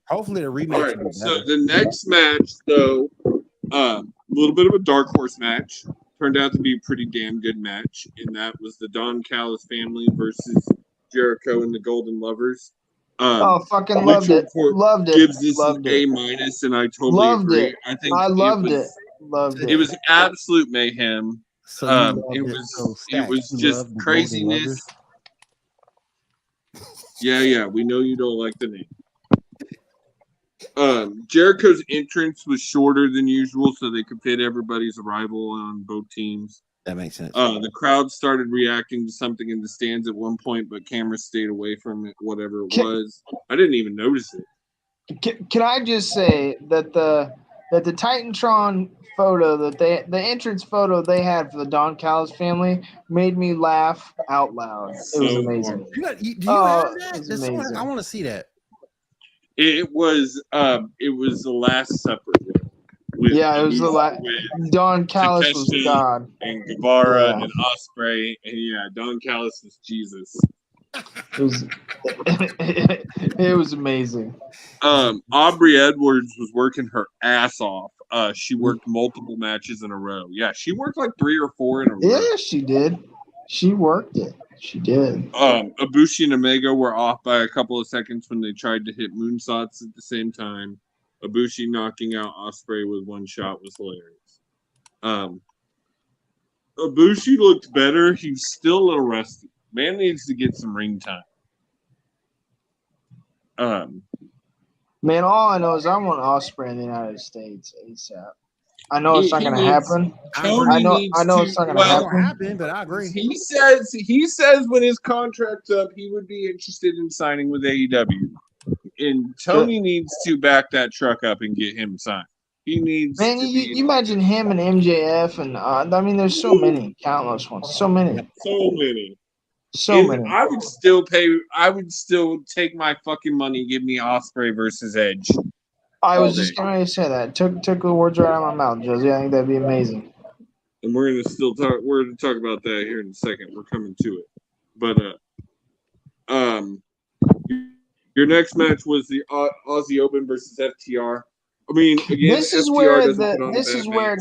Hopefully the rematch. All right, so the next match, though, a little bit of a dark horse match, turned out to be a pretty damn good match, and that was the Don Callis family versus Jericho and the Golden Lovers. Fucking loved it. Loved it. Gives this loved an it. A-, and I totally agree. I think I loved it. Loved it. It was absolute mayhem. So it was just craziness. Yeah, we know you don't like the name. Jericho's entrance was shorter than usual, so they could fit everybody's arrival on both teams. That makes sense. The crowd started reacting to something in the stands at one point, but cameras stayed away from it, whatever it was. I didn't even notice it. Can I just say that the Titantron photo the entrance photo they had for the Don Callis family made me laugh out loud. It was amazing. Do you have that? I want to see that. It was the Last Supper. It was the last. Don Callis was God, and Guevara and Ospreay, and Don Callis was Jesus. It was amazing. Aubrey Edwards was working her ass off. She worked multiple matches in a row. Yeah, she worked like 3 or 4 in a row. Yeah, she did. She worked it. She did. Ibushi and Omega were off by a couple of seconds when they tried to hit moonsaults at the same time. Ibushi knocking out Ospreay with one shot was hilarious. Ibushi looked better. He's still a little rusty. Man needs to get some ring time. Man, all I know is I want Ospreay in the United States ASAP. I know it's not going to happen. I know it's not going to happen, but I agree. He says when his contract's up, he would be interested in signing with AEW. And Tony needs to back that truck up and get him signed. He needs. Man, you imagine him and MJF, and I mean, there's so many, countless ones, so many. I would still pay. I would still take my fucking money. And give me Ospreay versus Edge. I was just going to say that. Took the words right out of my mouth, Josie. I think that'd be amazing. And we're gonna still talk. We're gonna talk about that here in a second. We're coming to it, but your next match was the Aussie Open versus FTR. I mean, again, this is where it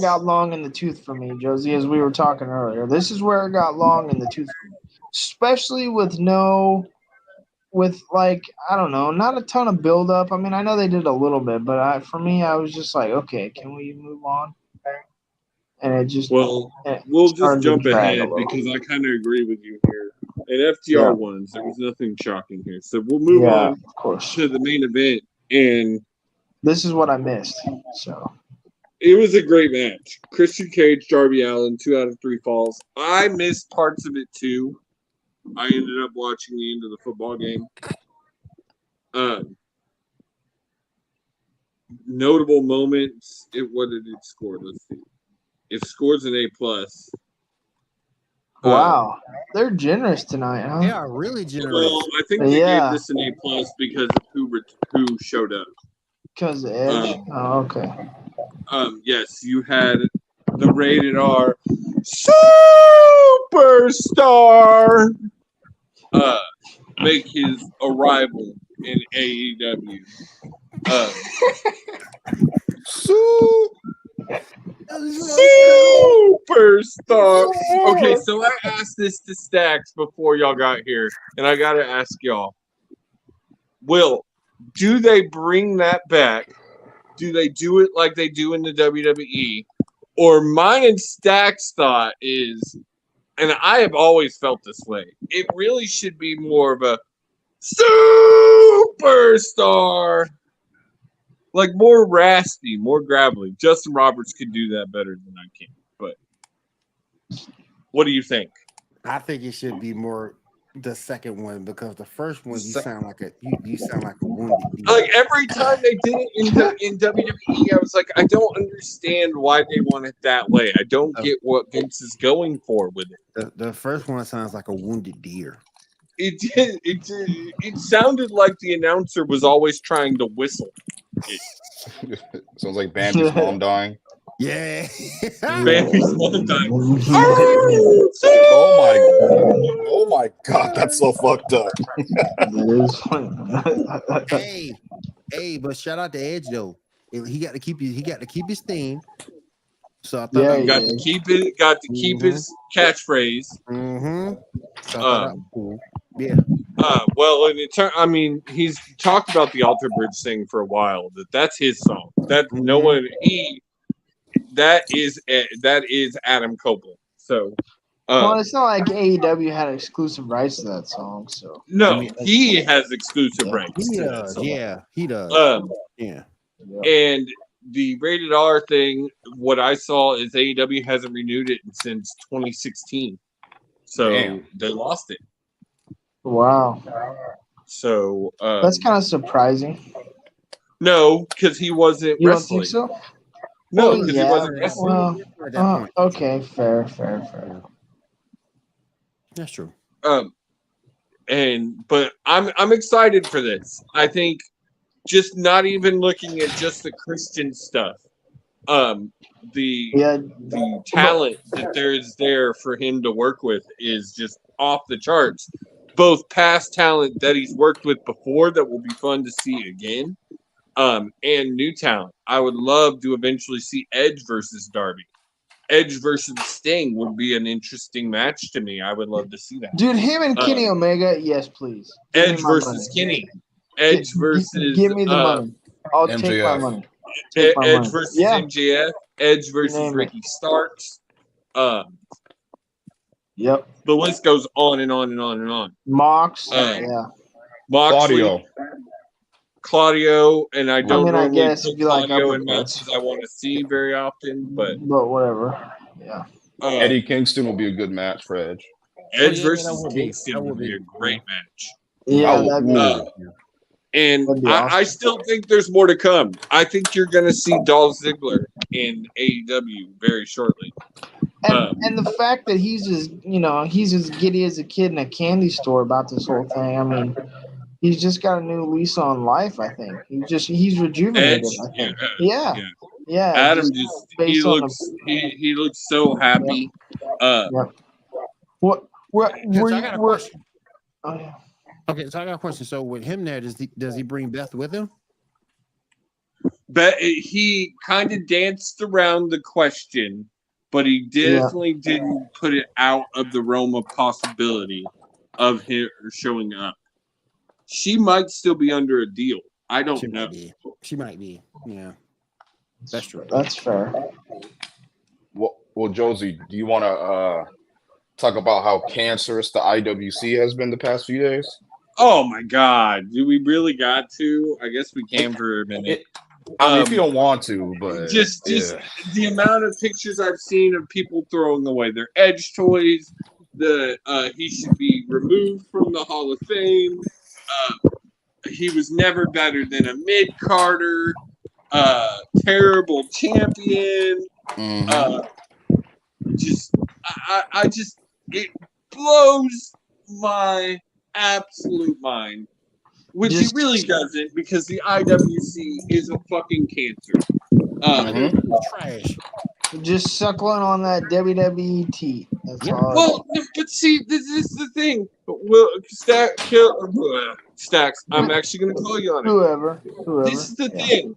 got long in the tooth for me, Josie. As we were talking earlier, this is where it got long in the tooth for me, especially with like, I don't know, not a ton of build up. I mean, I know they did a little bit, but for me, I was just like, okay, can we move on? And it just we'll just jump ahead because I kind of agree with you here. And FTR won, so there was nothing shocking here. So we'll move on to the main event, and this is what I missed. So it was a great match. Christian Cage, Darby Allin, 2 out of 3 falls. I missed parts of it too. I ended up watching the end of the football game. Notable moments. What did it score? Let's see. It scores an A+. Wow, they're generous tonight, huh? Yeah, really generous. Well, I think they gave this an A+ because of who showed up. Because of Edge. Okay. Yes, you had the rated R superstar make his arrival in AEW. Superstar. Okay, so I asked this to Stacks before y'all got here, and I gotta ask y'all: do they bring that back? Do they do it like they do in the WWE? Or mine and Stacks' thought is, and I have always felt this way, it really should be more of a superstar. Like more raspy, more gravelly. Justin Roberts could do that better than I can. But what do you think? I think it should be more the second one because the first one you sound like a wounded deer. Like every time they did it in WWE, I was like, I don't understand why they want it that way. I don't get what Vince is going for with it. The first one sounds like a wounded deer. It did. It sounded like the announcer was always trying to whistle. Sounds like Bambi's mom dying. Yeah. Bambi's mom dying. Oh my god, that's so fucked up. Hey, but shout out to Edge though. He got to keep his theme. So I thought he got to keep his catchphrase. Mm-hmm. So cool. Yeah. Well, I mean, he's talked about the Alter Bridge thing for a while. That's his song. That no one that is Adam Copeland. So, well, it's not like AEW had exclusive rights to that song. So no, he has exclusive rights. He to does. that song. Yeah, he does. Yeah. And the rated R thing, what I saw is AEW hasn't renewed it since 2016. So they lost it. Wow. So that's kind of surprising. No, because he wasn't you wrestling. Don't think so? No, because he wasn't wrestling. Well, okay, fair. That's true. But I'm excited for this. I think just not even looking at just the Christian stuff. The talent that there for him to work with is just off the charts. Both past talent that he's worked with before that will be fun to see again, and new talent. I would love to eventually see Edge versus Darby. Edge versus Sting would be an interesting match to me. I would love to see that. Dude, him and Kenny Omega, yes, please. Edge versus Kenny. Edge versus... Give me the money. I'll MJF. take my money. Edge versus MJF. Edge versus Ricky Starks. Yep. The list goes on and on and on and on. Mox. Moxley, Claudio, and I don't normally guess put Claudio in matches I want to see very often, but whatever. Yeah. Eddie Kingston will be a good match for Edge. Edge versus Kingston would be a great match. Yeah, that'd be and awesome. I still think there's more to come. I think you're going to see Dolph Ziggler in AEW very shortly. And the fact that he's as giddy as a kid in a candy store about this whole thing. I mean, he's just got a new lease on life. I think he's rejuvenated. Edge, I think. Yeah. Adam he looks so happy. What? Okay, so I got a question. So with him there, does he bring Beth with him? But he kind of danced around the question, but he definitely didn't put it out of the realm of possibility of him showing up. She might still be under a deal. I don't know. She might be. Yeah, that's true. That's fair. Well, Josie, do you want to talk about how cancerous the IWC has been the past few days? Oh my God! Do we really got to? I guess we can for a minute. I mean, if you don't want to, but just the amount of pictures I've seen of people throwing away their Edge toys. He should be removed from the Hall of Fame. He was never better than a mid-carder. Terrible champion. It blows my absolute mind, which it really doesn't, because the IWC is a fucking cancer. Trash. Just suckling on that WWE teat. That's all. Well, but see, this is the thing. Well, Stacks, I'm actually going to call you on it. Whoever. This is the thing.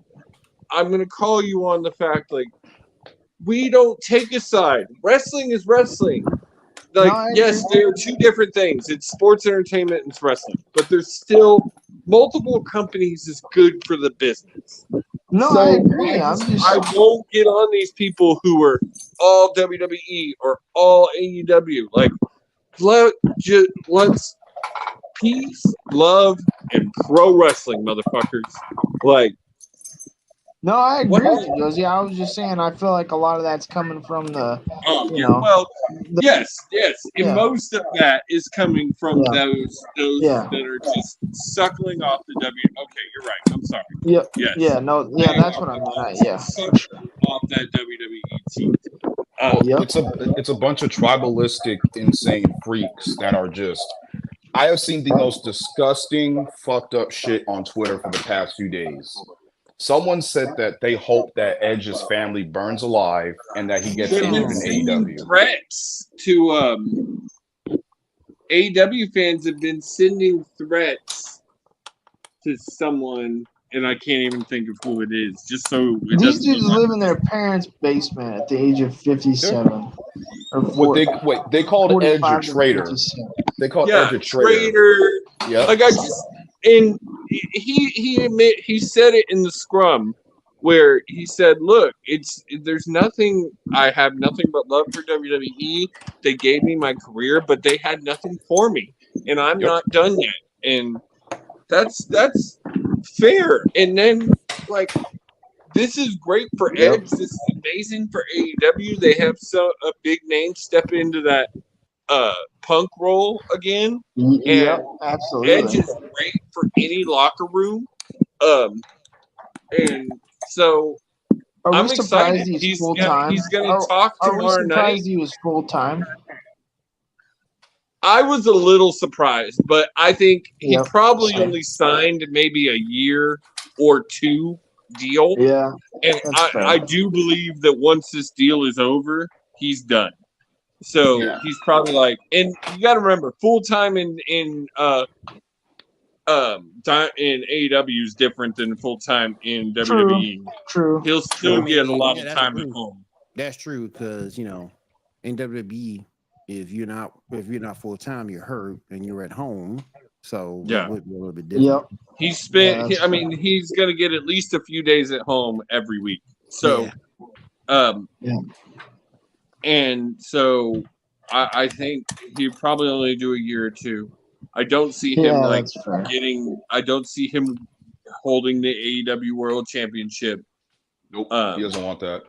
I'm going to call you on the fact, like, we don't take a side. Wrestling is wrestling. Like, yes, there are two different things. It's sports entertainment and it's wrestling. But there's still multiple companies is good for the business. No, so I agree. I won't get on these people who are all WWE or all AEW. Like, let's peace, love, and pro wrestling, motherfuckers. Like, no, I agree with you, Josie. I was just saying, I feel like a lot of that's coming from the, yes. And most of that is coming from those that are just suckling off the W. Okay, you're right. I'm sorry. Yep. Yes. Yeah. No. Yeah, that's what I meant. Yeah. Off that WWE team. It's a bunch of tribalistic, insane freaks that are just. I have seen the most disgusting, fucked up shit on Twitter for the past few days. Someone said that they hope that Edge's family burns alive and that he gets injured in AEW. Threats to AEW fans have been sending threats to someone, and I can't even think of who it is. Just so these dudes live in their parents' basement at the age of 57. Or 40, they called Edge a traitor. They called Edge a traitor. Yeah. Like he said it in the scrum where he said, "Look, there's nothing. I have nothing but love for WWE. They gave me my career, but they had nothing for me, and I'm not done yet." And that's fair. And then like this is great for Edge. This is amazing for AEW. They have a big name step into that Punk role again. Yeah, And absolutely. Edge is great for any locker room. And so I'm excited. He's full time? He's going to talk tomorrow night. Are we surprised he was full time? I was a little surprised, but I think he probably only signed maybe a year or two deal. Yeah. And I do believe that once this deal is over, he's done. So he's probably like, and you got to remember, full time in AEW is different than full time in WWE. True. He'll still get a lot of time at home. That's true because in WWE, if you're not full time, you're hurt and you're at home. So it would be a little bit different. Yep. He's going to get at least a few days at home every week. So, and so I think he'd probably only do a year or two. I don't see him I don't see him holding the AEW World Championship. Nope. He doesn't want that.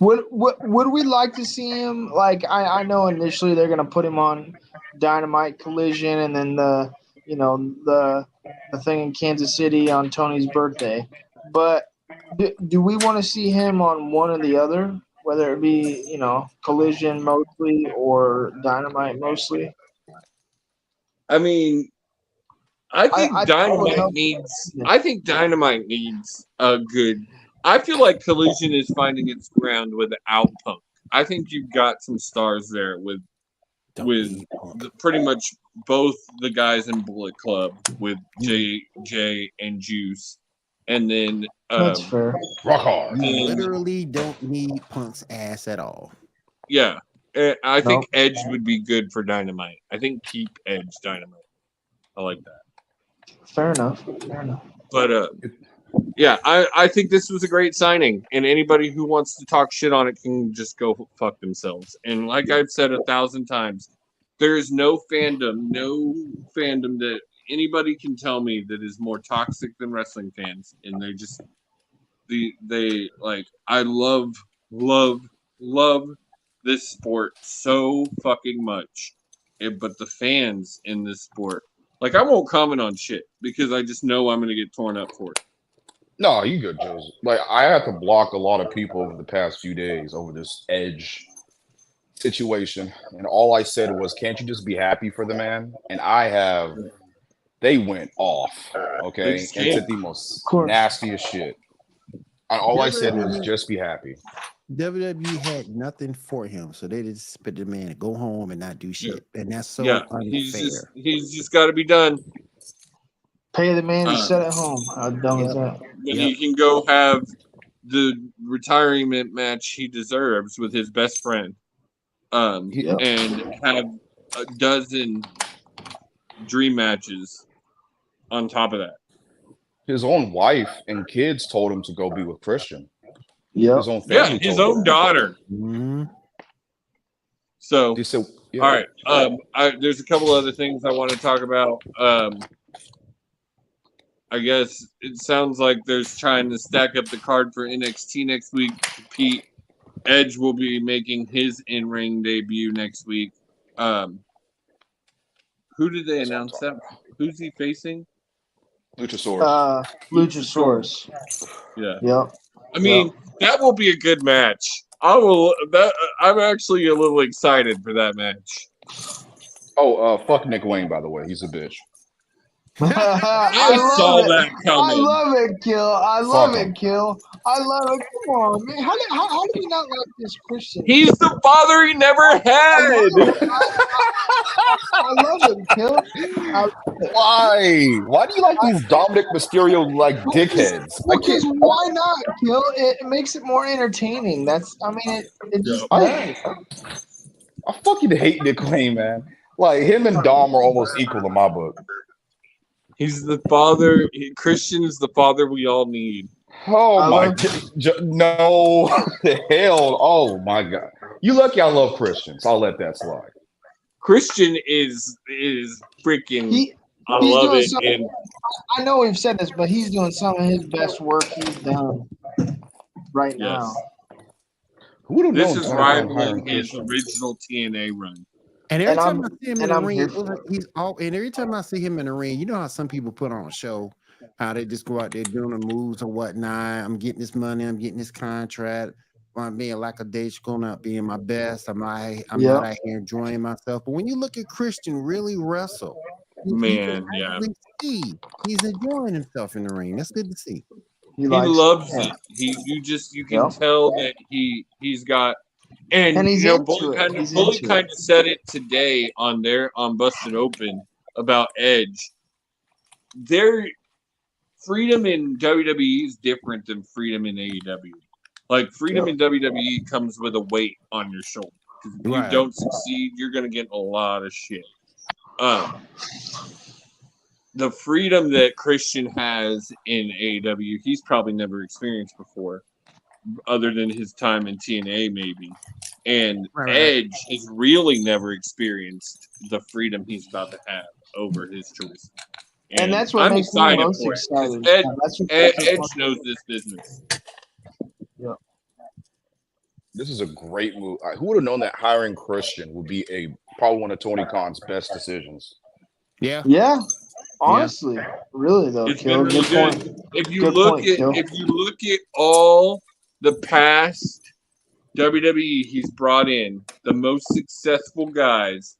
Would we like to see him? Like I know initially they're gonna put him on Dynamite Collision and then the thing in Kansas City on Tony's birthday. But do we want to see him on one or the other? Whether it be, Collision mostly or Dynamite mostly? I mean, I think Dynamite needs a good. I feel like Collision is finding its ground without Punk. I think you've got some stars there with pretty much both the guys in Bullet Club with Jay and Juice. And then that's fair. Rock hard. Literally don't need Punk's ass at all. Yeah. I think Edge would be good for Dynamite. I think keep Edge Dynamite. I like that. Fair enough. But yeah, I think this was a great signing, and anybody who wants to talk shit on it can just go fuck themselves. And like I've said 1,000 times, there is no fandom that anybody can tell me that is more toxic than wrestling fans. And they like, I love this sport so fucking much. But the fans in this sport, like, I won't comment on shit because I just know I'm going to get torn up for it. No, you good, Joseph. Like, I had to block a lot of people over the past few days over this Edge situation. And all I said was, can't you just be happy for the man? And they went off, okay? And said the most nastiest shit. And all I said was, just be happy. WWE had nothing for him, so they just expect the man to go home and not do shit. And that's so unfair. He's just got to be done. Pay the man to sit at home. How dumb is that? Then he can go have the retirement match he deserves with his best friend. And have a dozen dream matches on top of that. His own wife and kids told him to go be with Christian. Yeah. His own family. His own daughter. Mm-hmm. So, all right. There's a couple other things I want to talk about. I guess it sounds like there's trying to stack up the card for NXT next week. Pete Edge will be making his in-ring debut next week. Who did they announce that? Who's he facing? Luchasaurus. Luchasaurus. Yeah. Yep. I mean, that will be a good match. I'm actually a little excited for that match. Oh, fuck Nick Wayne, by the way. He's a bitch. I saw that coming. I love it, Kill. I love it. Come on, man. How do you not like this Christian? He's the father he never had. I love it, Kill. Why? Why do you like these Dominic Mysterio like dickheads? Because why not, Kill? It makes it more entertaining. It just does. I fucking hate Nick Wayne, man. Like, him and Dom are almost equal in my book. He's the father. Christian is the father we all need. Oh my God. No. Hell. Oh my God. You lucky I love Christians. I'll let that slide. Christian is freaking. I love it. And I know we've said this, but he's doing some of his best work he's done right now. This is rivaling his original TNA run. And every time I see him in the ring, and every time I see him in the ring, you know how some people put on a show, how they just go out there doing the moves and whatnot. I'm getting this money, I'm getting this contract. I'm being lackadaisical, not being my best. I'm not out here enjoying myself. But when you look at Christian really wrestle, he's enjoying himself in the ring. That's good to see. He loves it. You can tell that he's got, and you know, Bully kind of said it today on Busted Open about Edge. Their freedom in WWE is different than freedom in AEW. Like freedom in WWE comes with a weight on your shoulder. If you don't succeed, you're gonna get a lot of shit. The freedom that Christian has in AEW, he's probably never experienced before, other than his time in TNA, maybe. And Edge has really never experienced the freedom he's about to have over his choice. And that's what makes me most excited. Edge knows this business. Yeah. This is a great move. Who would have known that hiring Christian would be probably one of Tony Khan's best decisions? Yeah. Honestly, really though, it's been really good. If you look at all the past WWE he's brought in, the most successful guys,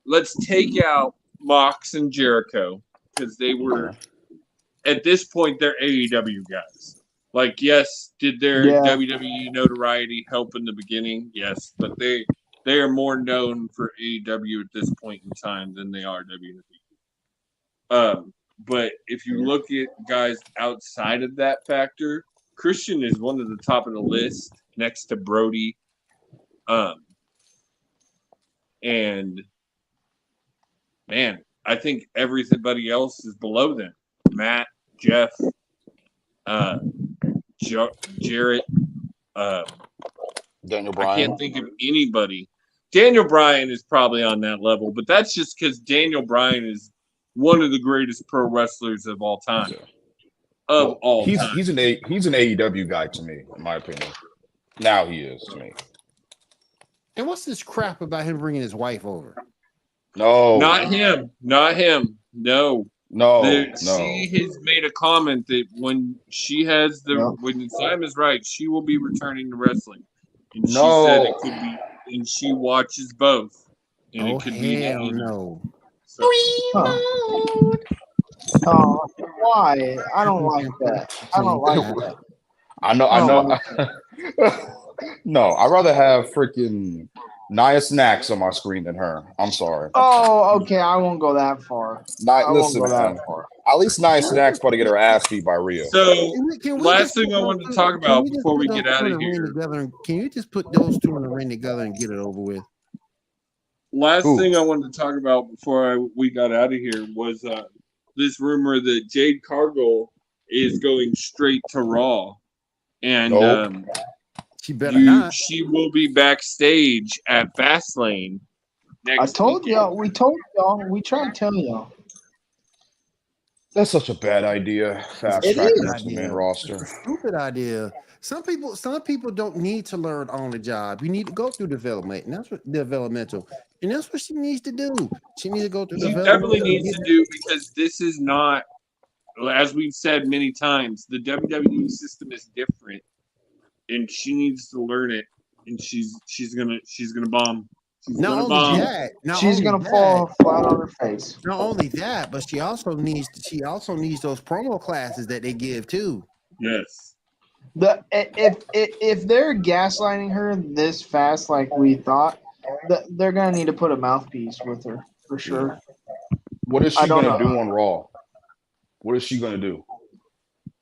let's take out Mox and Jericho because they were at this point they're AEW guys. Like, yes, did their WWE notoriety help in the beginning? Yes, but they are more known for AEW at this point in time than they are WWE. But if you look at guys outside of that factor, Christian is one of the top of the list next to Brody. And man, I think everybody else is below them. Matt, Jeff, Jarrett, Daniel Bryan. I can't think of anybody. Daniel Bryan is probably on that level, but that's just because Daniel Bryan is one of the greatest pro wrestlers of all time. He's an AEW guy to me, in my opinion. Now he is to me. And what's this crap about him bringing his wife over? No, not him. No. She has made a comment that when she has when the time is right, she will be returning to wrestling. And she said it could be, and she watches both. And it could be no. So. Why? I don't like that. I don't like that. I know. No, I'd rather have freaking Nia Snax on my screen than her. I'm sorry. Oh, okay. I won't go that far. At least Nia Snax probably get her ass beat by Rhea. So, last thing I wanted to talk about before we get out of here. Can you just put those two in the ring together and get it over with? Last thing I wanted to talk about before we got out of here was this rumor that Jade Cargill is going straight to Raw. And she better not. She will be backstage at Fastlane next weekend. We told y'all. We tried to tell y'all. That's such a bad idea. Fast track to the main roster. It's a stupid idea. Some people don't need to learn on the job. You need to go through development, and that's what she needs to do. She needs to go through development. She definitely needs to do, because this is not, as we've said many times, the WWE system is different, and she needs to learn it. And she's gonna bomb. She's gonna fall flat on her face. Not only that, but she also needs those promo classes that they give too. Yes. If they're gaslighting her this fast, like we thought, they're gonna need to put a mouthpiece with her for sure. What is she gonna do on Raw? What is she gonna do?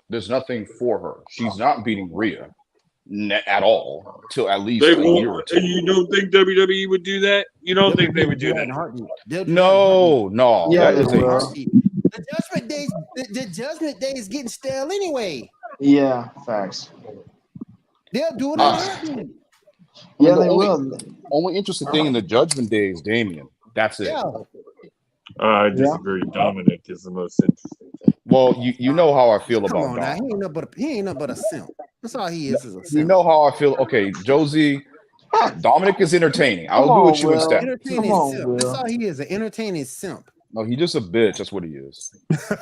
There's nothing for her. She's not beating Rhea at all till at least a year or two. And you don't think WWE would do that? You don't think they would do that? No. Yeah, The Judgment Day is getting stale anyway. Yeah, facts. They'll do it in a heartbeat. Yeah, they will. Only interesting thing in the Judgment Day is Damien. That's it. Yeah. I disagree. Dominic is the most interesting thing. Well, you know how I feel Come about on now. Dom. He ain't nothing but a simp. That's all he is a simp. You know how I feel. Okay, Josie, Dominic is entertaining. I'll agree with you in step. Entertaining simp. That's all he is, an entertaining simp. No, he's just a bitch. That's what he is.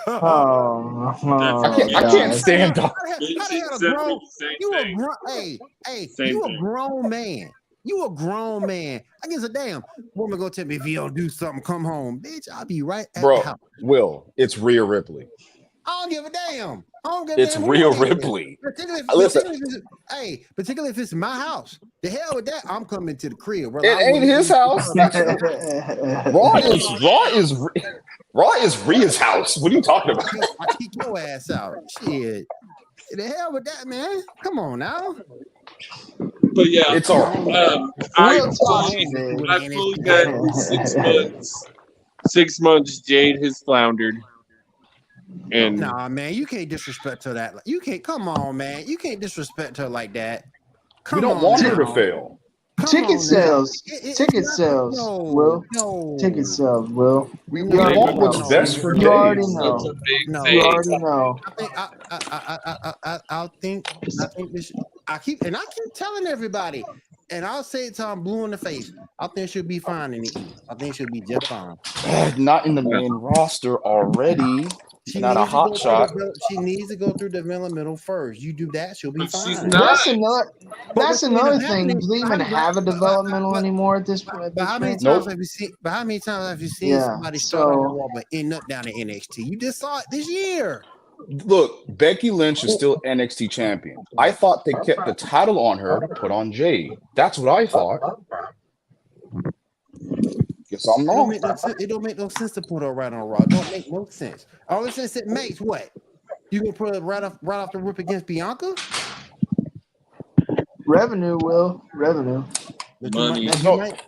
I can't stand Dom. You a grown man. You a grown man. I guess a damn woman go tell me if you don't do something, come home, bitch. I'll be right at the house. Will, it's Rhea Ripley. I don't give a damn. It's Rhea Ripley. Particularly if it's my house. The hell with that. I'm coming to the crib. It ain't his house. Raw is Rhea's house. What are you talking about? I kick your ass out. Shit. The hell with that, man. Come on now. But yeah, it's all. I fully bet 6 months. Jade has floundered. And nah, man, you can't disrespect her that. You can't. Come on, man. You can't disrespect her like that. We don't want her to fail. Ticket sales. Ticket sales. Will. Ticket sales. Will. We want what's best for Jade. You already know. You already know. I think this. I keep telling everybody, and I'll say it till I'm blue in the face. I think she'll be fine in the E. I think she'll be just fine. Not in the main roster already. Not a hot shot. She needs to go through developmental first. You do that, she'll be fine. That's another thing. Do they even have a developmental anymore at this point? But how many times have you seen? But how many times have you seen somebody start on the wall but end up down in NXT? You just saw it this year. Look, Becky Lynch is still NXT champion. I thought they kept the title on her to put on Jade. That's what I thought. Guess I'm wrong. It don't make no sense to put her right on Raw. It don't make no sense. All the sense it makes what? You gonna put her right off the rip against Bianca? Revenue, Will. Revenue. Money.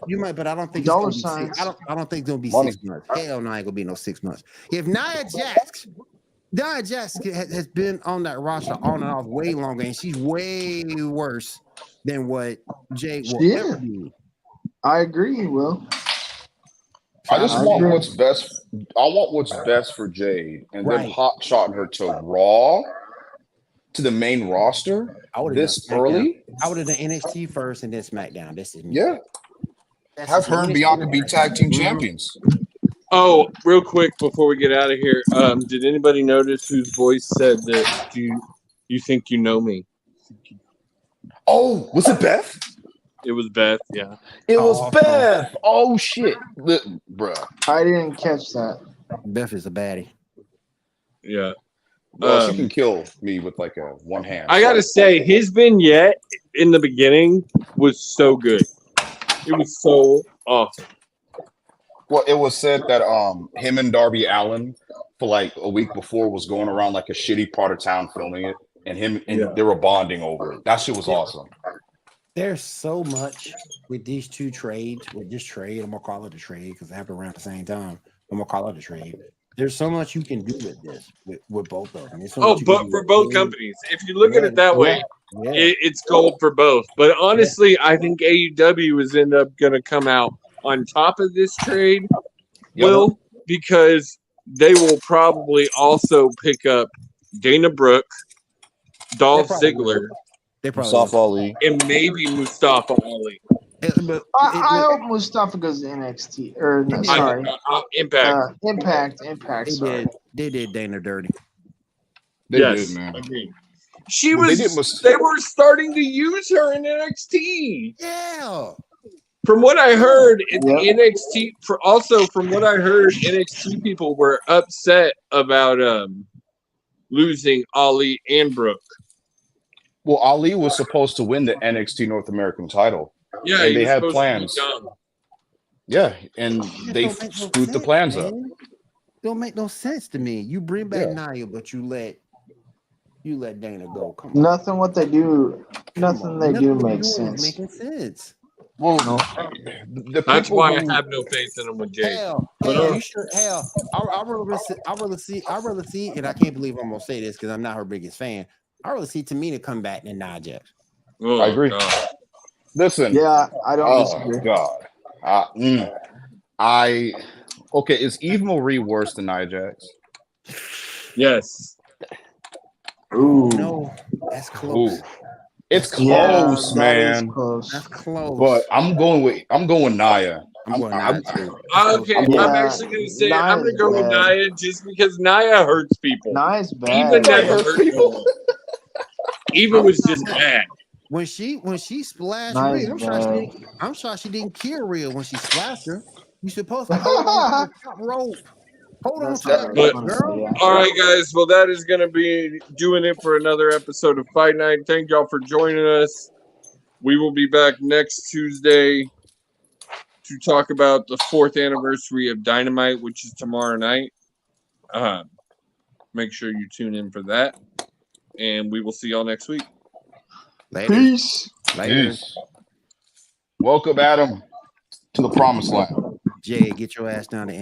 You might, but I don't think dollar it's gonna be signs. I don't think it's gonna be Money. 6 months. Hell no, ain't gonna be no 6 months. If Nia Jax has been on that roster on and off way longer, and she's way worse than what Jade will ever be. I agree, Will. I just want what's best. I want what's best for Jade, and then hot shotting her to Raw, to the main roster this early. I would have done NXT first and then SmackDown. This is me. Yeah. Have her and Bianca be tag team champions. Oh, real quick before we get out of here, did anybody notice whose voice said that you think you know me? Oh, was it Beth? It was Beth, yeah. It was Beth. Oh shit, bruh. I didn't catch that. Beth is a baddie. Yeah. Well, she can kill me with like a one hand. I gotta say, his vignette in the beginning was so good. It was so awesome. Well, it was said that him and Darby Allin for like a week before was going around like a shitty part of town filming it, and they were bonding over it. That shit was awesome. There's so much with these two trades. With this trade, I'm gonna call it a trade because they happen around at the same time. I'm gonna call it a trade. There's so much you can do with this, with both of them. But for both companies, if you look at it that way, it's gold for both. But honestly, I think AEW is end up going to come out on top of this trade, Will, because they will probably also pick up Dana Brooke, Dolph Ziggler, Mustafa Ali, and maybe Mustafa Ali. I hope Mustafa goes to NXT or no, sorry, Impact. Impact. Sorry. They did Dana dirty. They did, man. Agreed. They were starting to use her in NXT. Yeah. From what I heard, NXT. From what I heard, NXT people were upset about losing Ali and Brooke. Well, Ali was supposed to win the NXT North American title. Yeah, and they had plans. Yeah, and they screwed the plans up. Don't make no sense to me. You bring back Nia, but you let Dana go. Come on. Nothing they do makes sense. Making sense. Well, No. That's why I have no faith in him with Jay. Hell, you sure? Hell, I rather see, and I can't believe I'm gonna say this because I'm not her biggest fan. I rather see Tamina come back than Nia Jax. Oh, I agree. God. Listen. Yeah, I don't Oh disagree. God. Okay. Is Eve Marie worse than Nia Jax? Yes. Ooh. No, that's close. Ooh. It's Yeah, close, that is man. close. That's close. But I'm going with Nia. I'm going Nia too. Okay, Yeah, I'm actually going to say I'm going Nia's to go with bad. Nia just because Nia hurts people. Nia's bad. Eva never hurts hurt people. people. Eva was just bad. When she splashed Nia's Rhea, bad. I'm shocked she didn't kill Rhea when she splashed her. You supposed to hold on to the top rope. Hold on That's to not that very rope, fun to girl. say, yeah. All right, guys. Well, that is going to be doing it for another episode of Fight Night. Thank y'all for joining us. We will be back next Tuesday to talk about the 4th anniversary of Dynamite, which is tomorrow night. Make sure you tune in for that. And we will see y'all next week. Later. Peace. Later. Peace. Welcome, Adam, to the promised land. Jay, get your ass down to